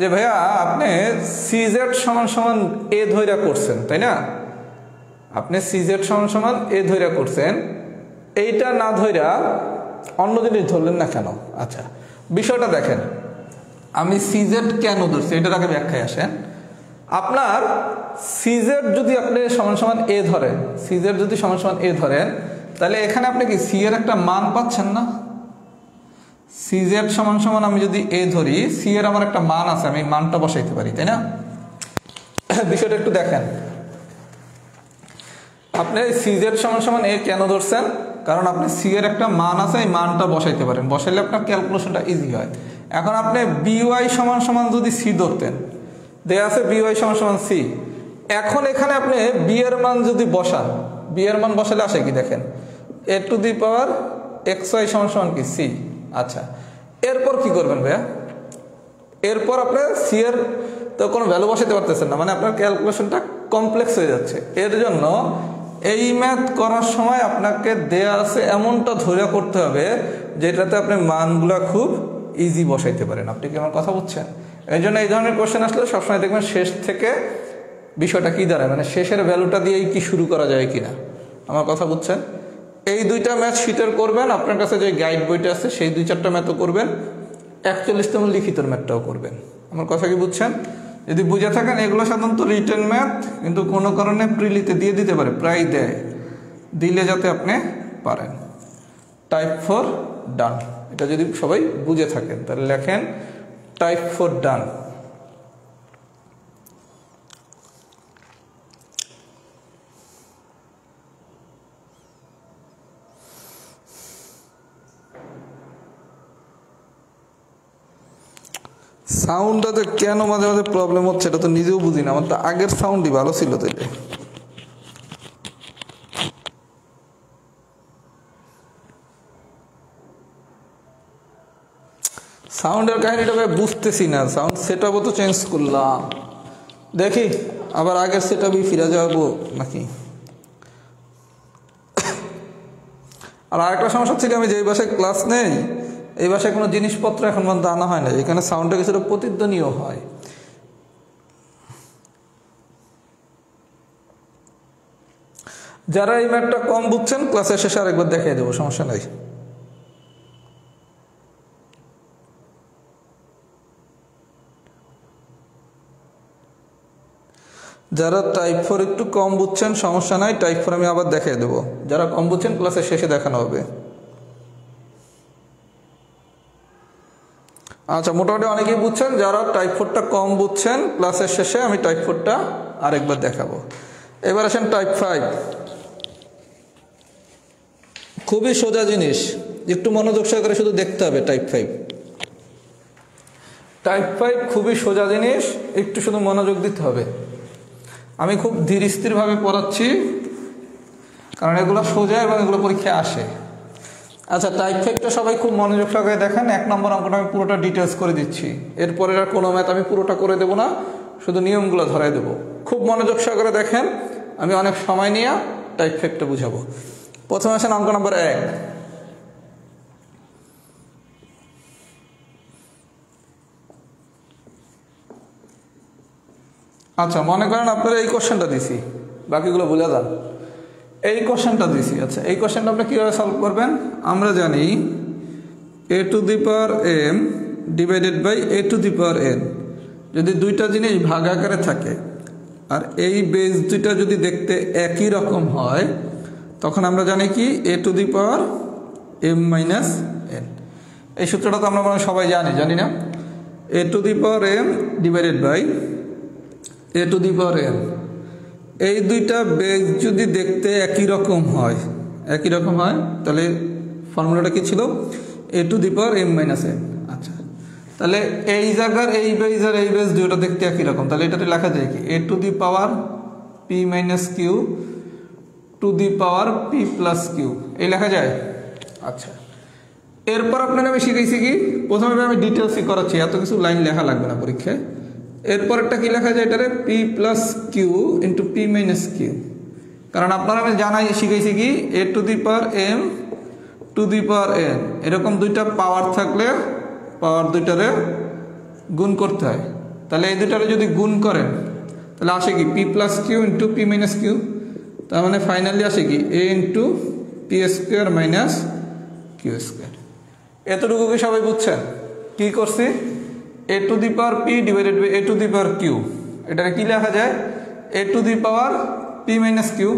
যে ভাইয়া আপনি সিজেড সমান সমান এ ধৈরা করছেন তাই না, আপনি সিজেড সমান সমান এ ধৈরা করছেন, এইটা না ধৈরা অন্য জিনিস ধরলেন না কেন। আচ্ছা বিষয়টা দেখেন, আমি সিজেড কেন ধরছি এটার আগে ব্যাখ্যায় আসেন। আপনার সিজেড যদি আপনি সমান সমান এ ধরেন, সিজেড যদি সমান সমান এ ধরেন তাহলে এখানে আপনি কি সি এর একটা মান পাচ্ছেন না, সিজেড সমান সমান আমি যদি এ ধরি সি এর আমার একটা মান আছে, আমি মানটা বসাইতে পারি তাই না। বিষয়টা একটু দেখেন, আপনি সিজেড সমান সমান এ কেন ধরছেন, কারণ আপনি সি এর একটা মান আছে, এই মানটা বসাইতে পারেন, বসাইলে আপনার ক্যালকুলেশনটা ইজি হয়। এখন আপনি বিওয়াই সমান সমান যদি সি ধরতেন, দেয়া আছে বিওয়াই সমান সমান সি, এখন এখানে আপনি বি এর মান যদি বসান, বি এর মান বসালে আসে কি দেখেন এ টু দি পাওয়ার xy সমান সমান কি সি। আচ্ছা এরপর কি করবেন ভাইয়া, এরপর আপনার সি এর তো কোনো ভ্যালু বসাতে পারতেছেন না, মানে আপনার ক্যালকুলেশনটা কমপ্লেক্স হয়ে যাচ্ছে। এর জন্য এই ম্যাথ করার সময় আপনাকে দেয়া আছে এমনটা ধৈর্য করতে হবে যেটাতে আপনি মানগুলা খুব ইজি বসাইতে পারেন। আপনি কি আমার কথা বুঝছেন। এই জন্য এই ধরনের কোশ্চেন আসলে সবসময় দেখবেন শেষ থেকে বিষয়টা কি দাঁড়ায়, মানে শেষের ভ্যালুটা দিয়েই কি শুরু করা যায় কিনা, আমার কথা বুঝছেন। এই দুইটা ম্যাথ শীতের করবেন, আপনার কাছে যে গাইড বইটা আছে সেই 2-4টা ম্যাথও করবেন, 41তম লিখিতর ম্যাথটাও করবেন, আমার কথা কি বুঝছেন। যদি বুঝে থাকেন এগুলো সাধারণত রিটেন ম্যাথ, কিন্তু কোনো কারণে প্রিলিতে দিয়ে দিতে পারে, প্রায় দেয়, দিলে যাতে আপনি পারেন। টাইপ 4 ডান, এটা যদি সবাই বুঝে থাকেন তাহলে লেখেন টাইপ 4 ডান। সাউন্ডটাতে কেন মাঝে মাঝে প্রবলেম হচ্ছে এটা তো নিজেও বুঝি না, আমার তো আগের সাউন্ডই ভালো ছিল। তাইলে সাউন্ডের কাহিনীটা ভাই বুঝতেছি না, সাউন্ড সেট আপও তো চেঞ্জ করলাম, দেখি আবার আগের সেট আপই ফিরে যাবো নাকি। আর আরেকটা সমস্যা হচ্ছে কি, আমি যেই বাসায় ক্লাস নেই এই বাসায় কোনো জিনিসপত্র এখন পর্যন্ত আনা হয় না, এখানে সাউন্ডটা কিছুটা প্রতিধ্বনিও হয়। যারা এই ম্যাথটা কম বুঝছেন ক্লাসের শেষে আরেকবার দেখিয়ে দেবো, সমস্যা নাই। যারা টাইপ 4 একটু কম বুঝছেন সমস্যা নাই, টাইপ 4 আমি আবার দেখিয়ে দেবো, যারা কম বুঝছেন ক্লাসের শেষে দেখানো হবে। আচ্ছা মোটামুটি অনেকেই বুঝছেন, যারা টাইপ 4টা কম বুঝছেন ক্লাসের শেষে আমি টাইপ 4টা আরেকবার দেখাবো। এবার আসেন টাইপ 5। খুবই সোজা জিনিস, একটু মনোযোগ সহকারে শুধু দেখতে হবে। টাইপ 5 খুবই সোজা জিনিস, একটু শুধু মনোযোগ দিতে হবে। আমি খুব ধীর স্থিরভাবে পড়াচ্ছি, কারণ এগুলো সোজা এবং এগুলো পরীক্ষায় আসে। আচ্ছা, টাইপ 5টা সবাই খুব মনোযোগ সহকারে দেখেন। 1 নম্বর অঙ্কটা আমি পুরোটা ডিটেলস করে দিচ্ছি, এরপরের আর কোনো ম্যাথ আমি পুরোটা করে দেবো না, শুধু নিয়মগুলো ধরাই দেবো। খুব মনোযোগ সহকারে দেখেন, আমি অনেক সময় নিয়ে টাইপ 5টা বুঝাবো। প্রথমে আসেন অঙ্ক নম্বর 1। আচ্ছা, মনে করেন আপনারা এই কোশ্চেনটা দিছি, বাকিগুলো বুঝা যান। এই কোশ্চেনটা দিছি। আচ্ছা, এই কোশ্চেনটা আপনি কীভাবে সলভ করবেন? আমরা জানি a to the power m divided by a to the power n যদি দুইটা জিনিস ভাগ আকারে থাকে আর এই বেস দুইটা যদি দেখতে একই রকম হয়, তখন আমরা জানি কি a to the power m minus n। এই সূত্রটা তো আমরা সবাই জানি না? a to the power m divided by a to the power n। এই দুইটা বেস যদি দেখতে একই রকম হয়, তাহলে ফর্মুলাটা কি ছিল? a to the power m minus n। আচ্ছা, তাহলে এই জায়গার এই বেস আর এই বেস দুটো দেখতে একই রকম, তাহলে এটাতে লেখা যায় কি a to the power p minus q two the power p plus q, এই লেখা যায়। আচ্ছা, এরপর আপনারা আমি শিখেছি কি, প্রথমে আমি ডিটেলসই করাচ্ছি, এত কিছু লাইন লেখা লাগবে না পরীক্ষায়। এরপরটা কি লেখা যায়? এটারে p plus q into p minus q, কারণ আপনারা আমি শিখেছি কি a to the power m to the power n, এরকম দুইটা পাওয়ার থাকলে পাওয়ার দুইটারে গুণ করতে হয়। তাহলে এই দুইটারে যদি গুণ করেন তাহলে আসে কি p plus q into p minus q, তার মানে ফাইনালি আসে কি a into p square minus q square. এতটুকু কি সবাই বুঝছেন? কি করছি? a to the power p divided by a to the power q, এটাকে কি লেখা যায়? a to the power p minus q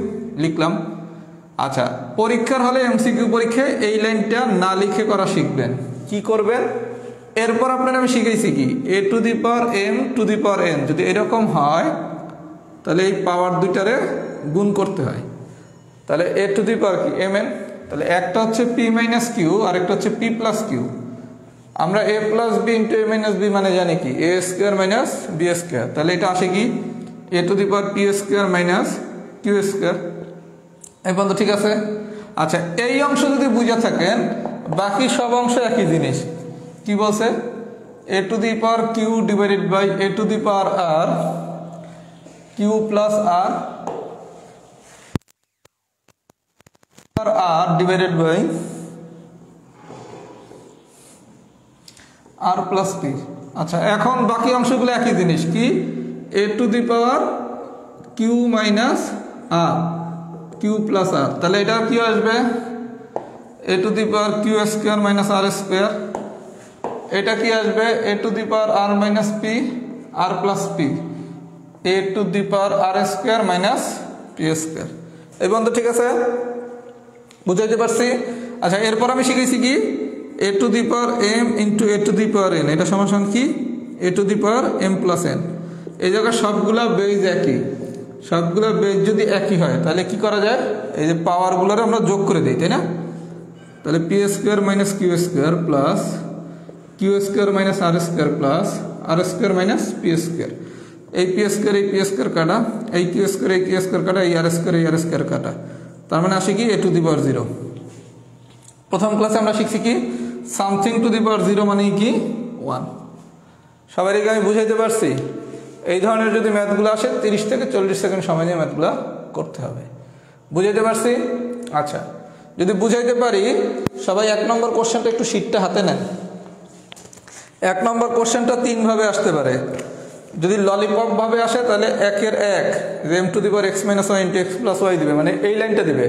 লিখলাম। আচ্ছা, পরীক্ষার হলে এমসিকিউ পরীক্ষায় এই লাইনটা না লিখে করা শিখবেন। কি করবেন? এরপর আপনারা আমি শিখেছি কি a to the power m to the power n যদি এরকম হয়, তাহলে এই পাওয়ার দুইটারে গুণ করতে হয়। তাহলে a টু দি পাওয়ার কি mn, তাহলে একটা হচ্ছে p মাইনাস কিউ আর একটা হচ্ছে p প্লাস কিউ। আমরা a plus b into a minus b মানে জানি কি a square minus b square, তাহলে এটা আসে কি a to the power p square minus q square. এই পর্যন্ত ঠিক আছে? আচ্ছা, এই অংশ যদি বুঝে থাকেন, বাকি সব অংশ একই জিনিস। কি বলছে? a to the power q divided by a to the power r q plus r divided by r plus p. আচ্ছা, এখন বাকি অংশগুলো একই জিনিস কি a to the power q minus r q plus r, তাহলে এটা কি আসবে a to the power q square minus r square. এটা কি আসবে a to the power r minus p r plus p, a to the power R square minus p square. এই বন্ধু ঠিক আছে? বুঝাইতে পারছি? আচ্ছা, এরপর আমি শিখেছি কি a to the power m into a to the power n, এটা সমান কি a to the power m plus n। এই জায়গায় সবগুলা বেজ একই, সবগুলা বেজ যদি একই হয় তাহলে কি করা যায়? এই যে পাওয়ারগুলোর আমরা যোগ করে দিই, তাই না? তাহলে p square minus q square plus q square minus r square plus r square minus p square. এই পি স্কোয়ার এই পি স্কোয়ার কাটা, এই কিউ স্কোয়ার এই কিউ স্কোয়ার কাটা, এই আর স্কোয়ার কাটা, তার মানে আসে কি a টু দি পাওয়ার 0। প্রথম ক্লাসে আমরা শিখছি কি সামথিং টু দি পাওয়ার 0 মানে কি 1। সবাইকে আমি বুঝাইতে পারছি? এই ধরনের যদি ম্যাথগুলো আসে 30 থেকে 40 সেকেন্ড সময় নিয়ে ম্যাথগুলো করতে হবে। বুঝাইতে পারছি? আচ্ছা, যদি বুঝাইতে পারি সবাই 1 নম্বর কোশ্চেনটা একটু শীটটা হাতে নেন। 1 নম্বর কোশ্চেনটা 3 ভাবে আসতে পারে। যদি ললিপপ ভাবে আসে তাহলে 1 এর 1 m to the power x minus y into x plus y দিবে, মানে এই লাইনটা দিবে।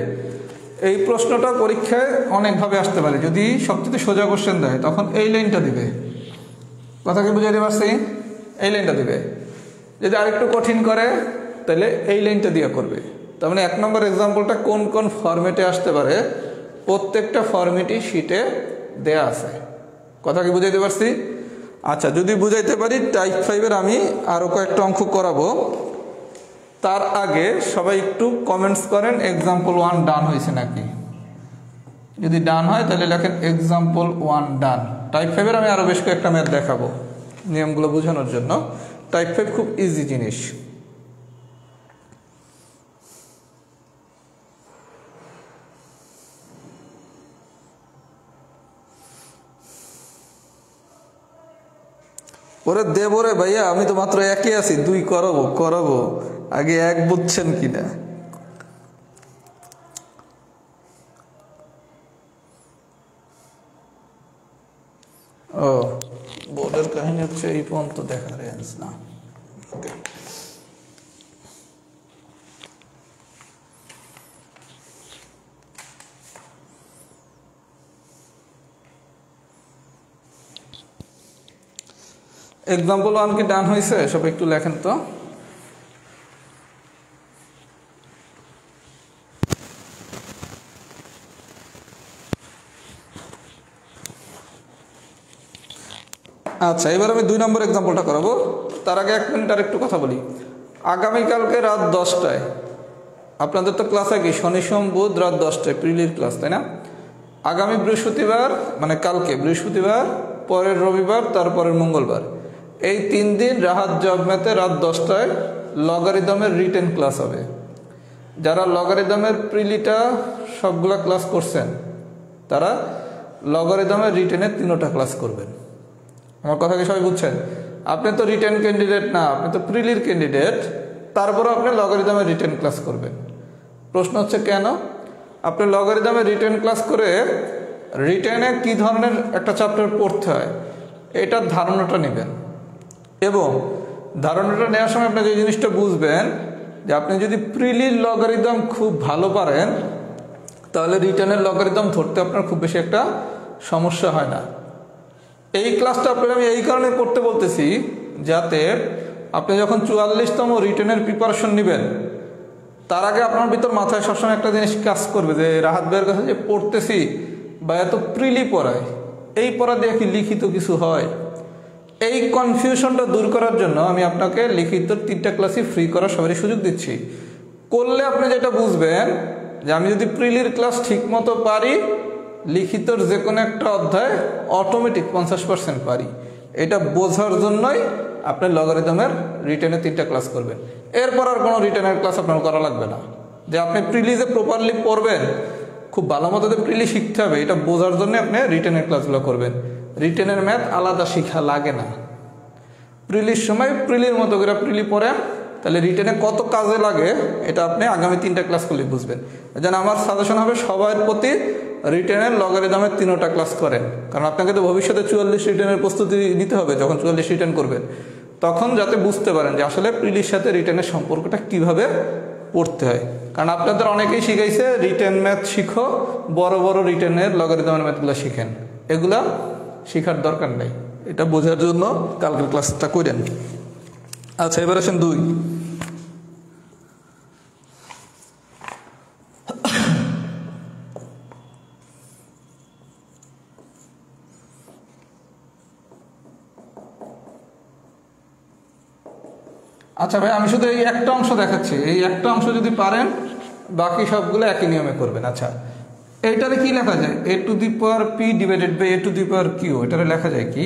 এই প্রশ্নটা পরীক্ষায় অনেকভাবে আসতে পারে। যদি সবচেয়ে সোজা কোশ্চেন দেয় তখন এই লাইনটা দিবে। কথা কি বুঝাইতে পারছি? এই লাইনটা দিবে। যদি আরেকটু কঠিন করে তাহলে এই লাইনটা দিয়ে করবে। তার মানে 1 নম্বর এক্সাম্পলটা কোন কোন ফরম্যাটে আসতে পারে প্রত্যেকটা ফরম্যাটই শীটে দেয়া আছে। কথা কি বুঝাইতে পারছি? আচ্ছা, যদি বুঝাইতে পারি টাইপ 5-এর আমি আরও কয়েকটা অঙ্ক করাবো। তার আগে সবাই একটু কমেন্টস করেন এক্সাম্পল 1 ডান হয়েছে নাকি। যদি ডান হয় তাহলে লেখেন এক্সাম্পল 1 ডান। টাইপ 5 এর আমি আরো বেশ কয়েকটা ম্যাথ দেখাবো নিয়মগুলো বোঝানোর জন্য। টাইপ 5 খুব ইজি জিনিস। ওরে দেবো রে ভাইয়া, আমি তো মাত্র একই আছি, 2 করাবো আগে 1 বুঝছেন কিনা। ও বোর্ডের কাহিনী হচ্ছে এই পর্যন্ত দেখা রেঞ্জ না। ওকে, এক্সাম্পল 1 কি ডান হয়েছে? সব একটু লেখেন তো। আচ্ছা, এবার আমি 2 নম্বর এক্সাম্পলটা করাবো। তার আগে 1 মিনিট আর একটু কথা বলি। আগামীকালকে রাত 10টায় আপনাদের তো ক্লাস কি শনি সোম বুধ রাত 10টায় প্রিলির ক্লাস, তাই না? আগামী বৃহস্পতিবার মানে কালকে বৃহস্পতিবার, পরের রবিবার, তারপরের মঙ্গলবার, এই 3 দিন রাহাত জব ম্যাথে রাত 10টায় লগারিদমের রিটেন ক্লাস হবে। যারা লগারিদমের প্রিলিটা সবগুলা ক্লাস করছেন তারা লগারিদমের রিটেনের 3টা ক্লাস করবেন। আমার কথা কি সবাই বুঝছেন? আপনি তো রিটেন ক্যান্ডিডেট না, আপনি তো প্রিলির ক্যান্ডিডেট, তারপরে আপনি লগারিদমের রিটেন ক্লাস করবেন। প্রশ্ন হচ্ছে কেন? আপনি লগারিদমের রিটেন ক্লাস করে রিটেনে কি ধরনের একটা চ্যাপ্টার পড়তে হয় এটার ধারণাটা নেবেন, এবং ধারণাটা নেওয়ার সময় আপনি যে জিনিসটা বুঝবেন যে আপনি যদি প্রিলির লগারিদম খুব ভালো পারেন তাহলে রিটেনের লগারিদম ধরতে আপনার খুব বেশি একটা সমস্যা হয় না। এই ক্লাসটা আপনাকে আমি এই কারণে করতে বলতেছি যাতে আপনি যখন 44তম রিটেনের প্রিপারেশন নেবেন তার আগে আপনার ভিতর মাথায় সবসময় একটা জিনিস কাজ করবে যে রাহাত ভাইয়ের কাছে যে পড়তেছি বা এত প্রিলি পড়ায়, এই পড়া দিয়ে কি লিখিত কিছু হয়? এই কনফিউশনটা দূর করার জন্য আমি আপনাকে লিখিত 3টা ক্লাসই ফ্রি করার সবারই সুযোগ দিচ্ছি। করলে আপনি যেটা বুঝবেন যে আমি যদি প্রিলির ক্লাস ঠিক মতো পারি, লিখিতর যে কোনো একটা অধ্যায় অটোমেটিক 50% পারি। এটা বোঝার জন্যই আপনি লগারিদমের রিটেনের 3টা ক্লাস করবেন। এরপর আর কোনো রিটেনের ক্লাস আপনার করা লাগবে না। যে আপনি প্রিলি যে প্রপারলি পড়বেন, খুব ভালো মতো যে প্রিলি শিখতে হবে এটা বোঝার জন্য আপনি রিটেনের ক্লাসগুলো করবেন। রিটেনের ম্যাথ আলাদা শিখা লাগে না। প্রিলির সময় প্রিলির মতো করে প্রিলি পড়েন, তাহলে রিটেনে কত কাজে লাগে এটা আপনি আগামী 3টা ক্লাস করলে বুঝবেন। যেন আমার সাজেশন হবে সবার প্রতি রিটেনের লগারিদমের 3টা ক্লাস করেন, কারণ আপনাকে তো ভবিষ্যতে 44 রিটেনের প্রস্তুতি নিতে হবে। যখন 44 রিটেন করবেন তখন যাতে বুঝতে পারেন যে আসলে প্রিলির সাথে রিটেনের সম্পর্কটা কিভাবে পড়তে হয়। কারণ আপনাদের অনেকেই শিখাইছে রিটেন ম্যাথ শিখো, বড় বড় রিটেনের লগারিদমের ম্যাথগুলো শিখেন, এগুলা শিখার দরকার নেই। এটা বোঝার জন্য কালকের ক্লাসটা করেন। আচ্ছা, এবার আসেন 2। আচ্ছা ভাই, আমি শুধু এই একটা অংশ দেখাচ্ছি, এই একটা অংশ যদি পারেন বাকি সবগুলো একই নিয়মে করবেন। আচ্ছা, এইটারে কি লেখা যায়? a to the power p divided by a to the power q। এটারে লেখা যায় কি?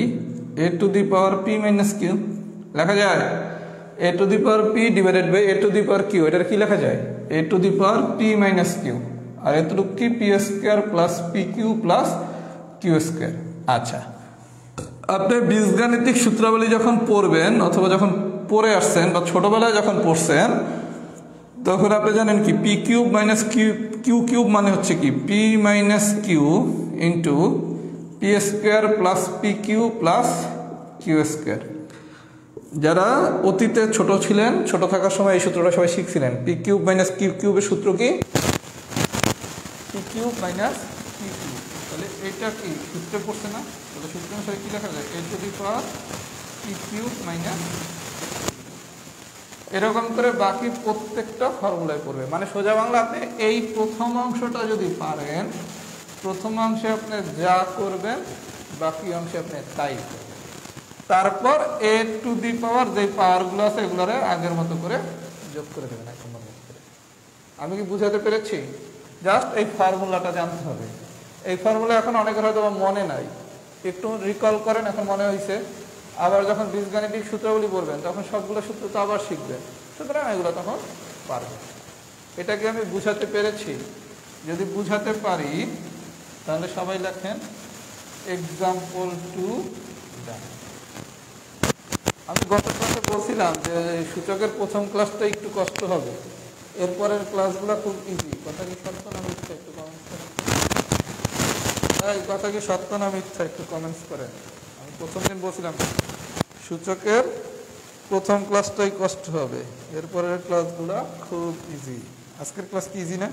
a to the power p minus q লেখা যায়। a to the power p divided by a to the power q, এটারে কি লেখা যায়? a to the power p minus q। আর এতটুকু কি? p square plus pq plus q square. আচ্ছা, আপনি বীজগাণিতিক সূত্রাবলী যখন পড়বেন অথবা যখন পড়ে আসছেন বা ছোটবেলায় যখন পড়ছেন তখন আপনি জানেন কি p cube minus q cube মানে হচ্ছে কি p minus q into p square plus p q plus q square. যারা অতীতে ছোট ছিলেন, ছোট থাকার সময় এই সূত্রটা সবাই শিখছিলেন। পি কিউব মাইনাস কিউ কিউবের সূত্র কি? P cube minus q cube. তাহলে এটা কি সূত্রে পড়ছে না? তাহলে সূত্র অনুসারে কি লেখা যায়? A to the power p cube minus, এরকম করে বাকি প্রত্যেকটা ফর্মুলায় পড়বে। মানে সোজা বাংলা, আপনি এই প্রথম অংশটা যদি পারেন, প্রথম অংশে আপনি যা করবেন বাকি অংশে আপনি তাই করবেন। তারপর এ টু দি পাওয়ার যে পাওয়ারগুলো আছে এগুলোরে আগের মতো করে যোগ করে দেবেন এক নম্বর করে। আমি কি বুঝাতে পেরেছি? জাস্ট এই ফর্মুলাটা জানতে হবে। এই ফর্মুলা এখন অনেকের হয়তো মনে নাই, একটু রিকল করেন, এখন মনে হয়েছে। আবার যখন বীজগাণিতিক সূত্রগুলি পড়বেন তখন সবগুলো সূত্র তো আবার শিখবেন, সুতরাং এগুলো তখন পারবেন। এটাকে আমি বুঝাতে পেরেছি? যদি বুঝাতে পারি তাহলে সবাই লেখেন এক্সাম্পল টু ডান। আমি গত ক্লাসে বলছিলাম যে সূচকের প্রথম ক্লাসটা একটু কষ্ট হবে, এরপরের ক্লাসগুলো খুব ইজি। কথা কি সত্য না মিথ্যা একটু কমেন্টস করেন। এই কথা কি সত্য না মিথ্যা একটু কমেন্টস করেন। আমি প্রথম দিন বলছিলাম সূচকের প্রথম ক্লাসটাই কষ্ট হবে, এরপরের ক্লাসগুলো খুব ইজি। আজকের ক্লাস কি ইজি না?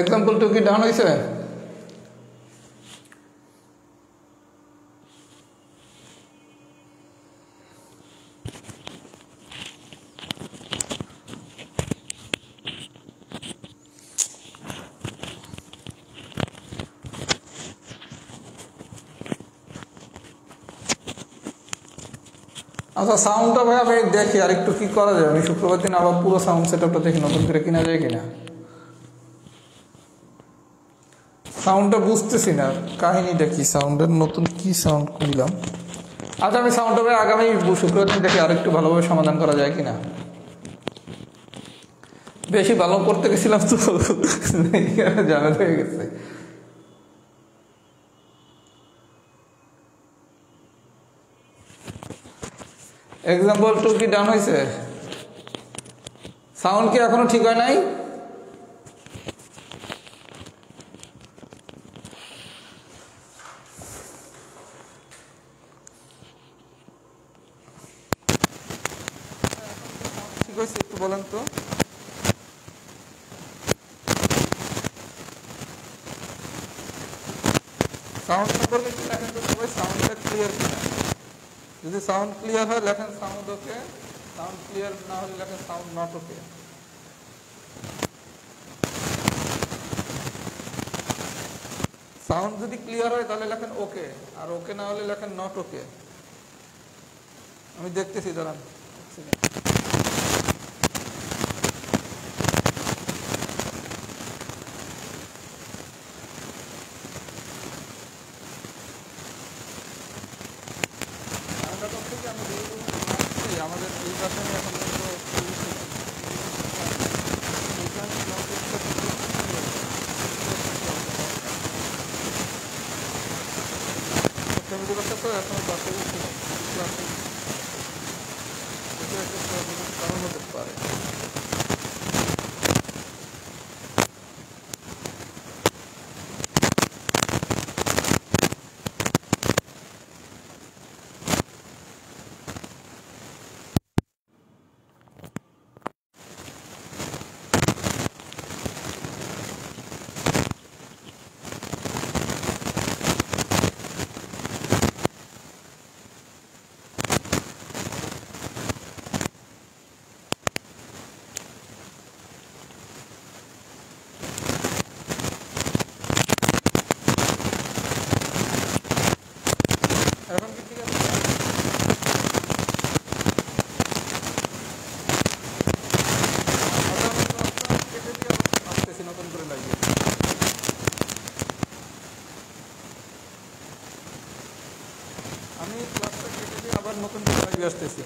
এক্সাম্পল টু কি ডান হয়েছে? আচ্ছা, সাউন্ডটা ভাই আমি দেখি আর একটু কি করা যায়। আমি শুক্রবার দিন আবার পুরো সাউন্ড সেটআপটা দেখি নতুন করে কিনা যায় কিনা। সাউন্ডটা বুঝতেছি না, কাহিনীটা কি, সাউন্ডের নতুন কি সাউন্ড খুললাম। আচ্ছা, আমি সাউন্ডটা ভাই আগামী শুক্রবার দিন দেখি আর একটু ভালোভাবে সমাধান করা যায় কিনা। বেশি ভালো করতে গেছিলাম তো ঝামেলা হয়ে গেছে। এক্সাম্পল টু কি ডান হয়েছে? সাউন্ড কি এখনো ঠিক হয় নাই? ঠিক হয়েছে, একটু বলেন তো। সাউন্ড সম্পর্কে কি লেখেন তো সবাই, সাউন্ডটা ক্লিয়ার কিনা। যদি সাউন্ড ক্লিয়ার হয় লেখেন সাউন্ড ওকে, সাউন্ড ক্লিয়ার না হলে লেখেন সাউন্ড নট ওকে। সাউন্ড যদি ক্লিয়ার হয় তাহলে লেখেন ওকে, আর ওকে না হলে লেখেন নট ওকে। আমি দেখতেছি, দাঁড়ান। আমাদের নির্বাচনে এখন কারণ হতে পারে। এখন কি ঠিক আছে? নতুন করে লাগিয়ে আমি ক্লাসটা কেটে দিয়ে আবার নতুন করে লাগিয়ে আসতেছি।